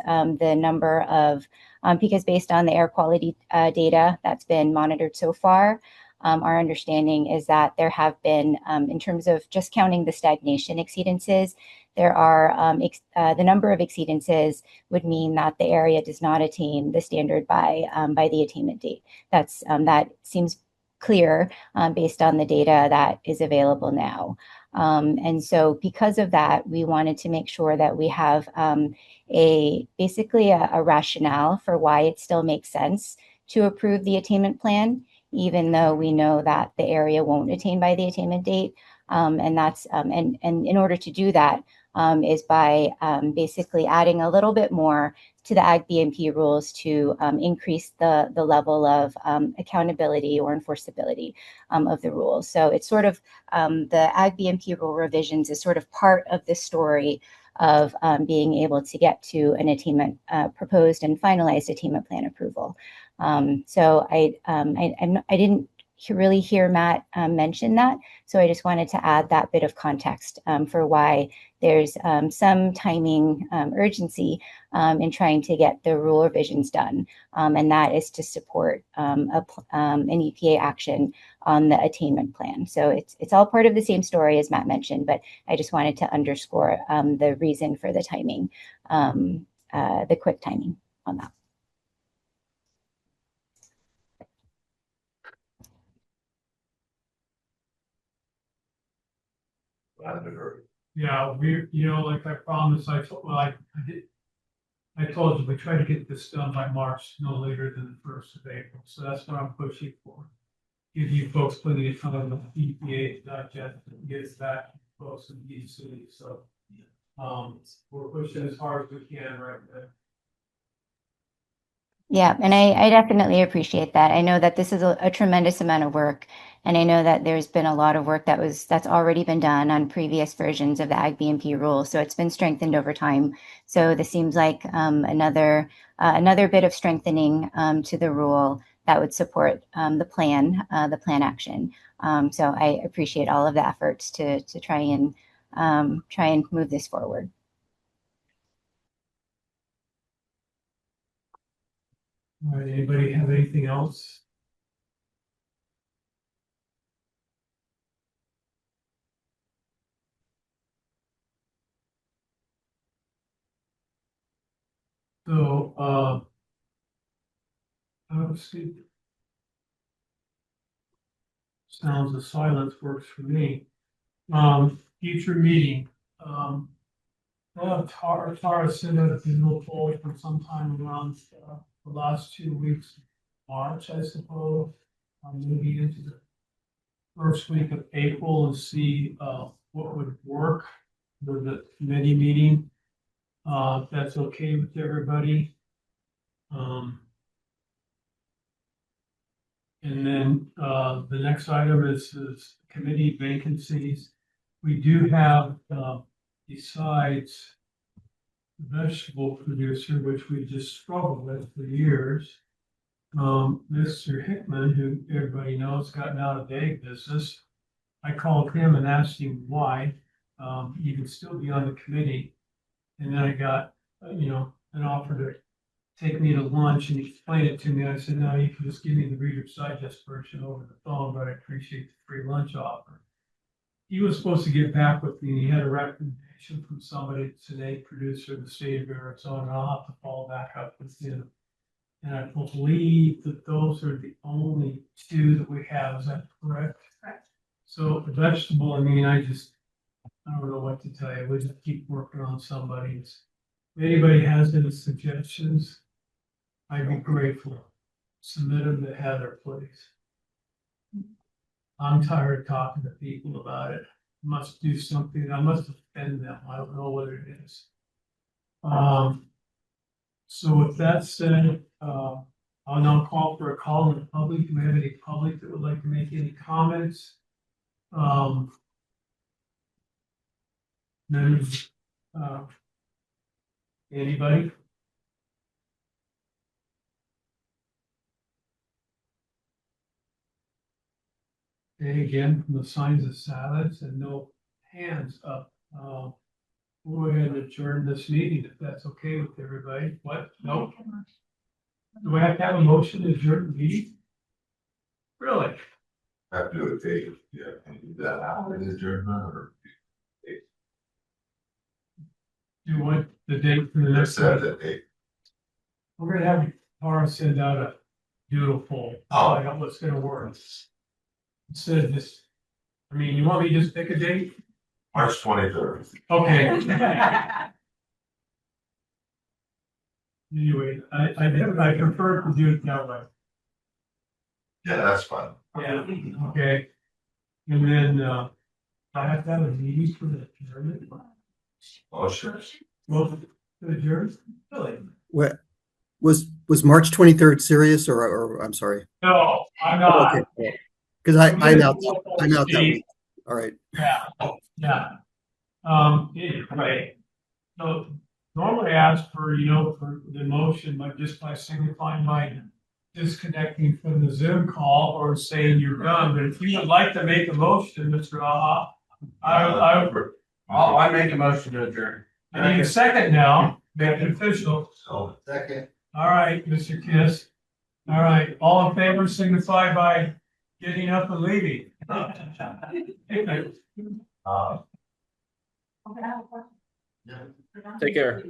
because based on the air quality data that's been monitored so far, our understanding is that there have been, in terms of just counting the stagnation exceedances, there are the number of exceedances would mean that the area does not attain the standard by the attainment date. That seems clear based on the data that is available now. Because of that, we wanted to make sure that we have basically a rationale for why it still makes sense to approve the attainment plan, even though we know that the area won't attain by the attainment date. And in order to do that is by basically adding a little bit more to the AgBMP rules to increase the level of accountability or enforceability of the rules. So it's sort of the AgBMP rule revisions is sort of part of the story of being able to get to an attainment proposed and finalized attainment plan approval. So I didn't really hear Matt mention that. So I just wanted to add that bit of context for why there's some timing urgency in trying to get the rule revisions done. And that is to support an EPA action on the attainment plan. So it's all part of the same story as Matt mentioned, but I just wanted to underscore the reason for the timing, the quick timing on that. Yeah, like I promised, I told you, we try to get this done by March, no later than the 1st of April. So that's what I'm pushing for. Give you folks plenty of time with EPA to digest and get us back close to the city. So, we're pushing as hard as we can right there. Yeah, and I definitely appreciate that. I know that this is a tremendous amount of work, and I know that there's been a lot of work that's already been done on previous versions of the AgBMP rule, so it's been strengthened over time. So this seems like another bit of strengthening to the rule that would support the plan action. So I appreciate all of the efforts to try and move this forward. All right, anybody have anything else? So, let's see. Sounds of silence works for me. Future meeting, Tara sent out a little poll for sometime around, the last 2 weeks of March, I suppose. Maybe into the first week of April and see, what would work for the committee meeting. If that's okay with everybody. And then, the next item is committee vacancies. We do have, besides the vegetable producer, which we just struggled with for years. Mr. Hickman, who everybody knows, gotten out of the egg business. I called him and asked him why, he could still be on the committee. And then I got, an offer to take me to lunch and explain it to me. I said, no, you can just give me the Reader's Digest version over the phone, but I appreciate the free lunch offer. He was supposed to get back with me. He had a recommendation from somebody, it's an egg producer in the state of Arizona. I'll have to follow back up with him. And I believe that those are the only two that we have. Is that correct? Correct. So the vegetable, I mean, I don't know what to tell you. We just keep working on somebody's. If anybody has any suggestions, I'd be grateful. Submit them to Heather, please. I'm tired of talking to people about it. Must do something. I must offend them. I don't know what it is. So with that said, I'll now call for a call in the public. Do we have any public that would like to make any comments? Members, anybody? And again, from the signs of silence and no hands up, we'll go ahead and adjourn this meeting if that's okay with everybody. What? No? Do I have to have a motion to adjourn the meeting? Really? Have to do a date, yeah, can you do that after the adjournment or? Do you want the date for the next Set one? the date. We're gonna have Tara send out a doodle poll. Oh. I know what's gonna work. Instead of just, I mean, you want me to just pick a date? March 23rd. Okay. Anyway, I prefer to do it that way. Yeah, that's fine. Yeah, okay. And then, I have to have a meeting for the adjournment. Oh, sure. Well, to adjourn, really? What was March 23rd serious or I'm sorry? No, I'm not. Okay. Because I'm out that week. All right. Yeah. Anyway, so normally I ask for, for the motion, but just by signifying by disconnecting from the Zoom call or saying you're done. But if you would like to make a motion, Mr. Aha, I make a motion to adjourn. I need a second now, make it official. So, second. All right, Mr. Kiss. All right, all in favor signify by getting up and leaving. Take care.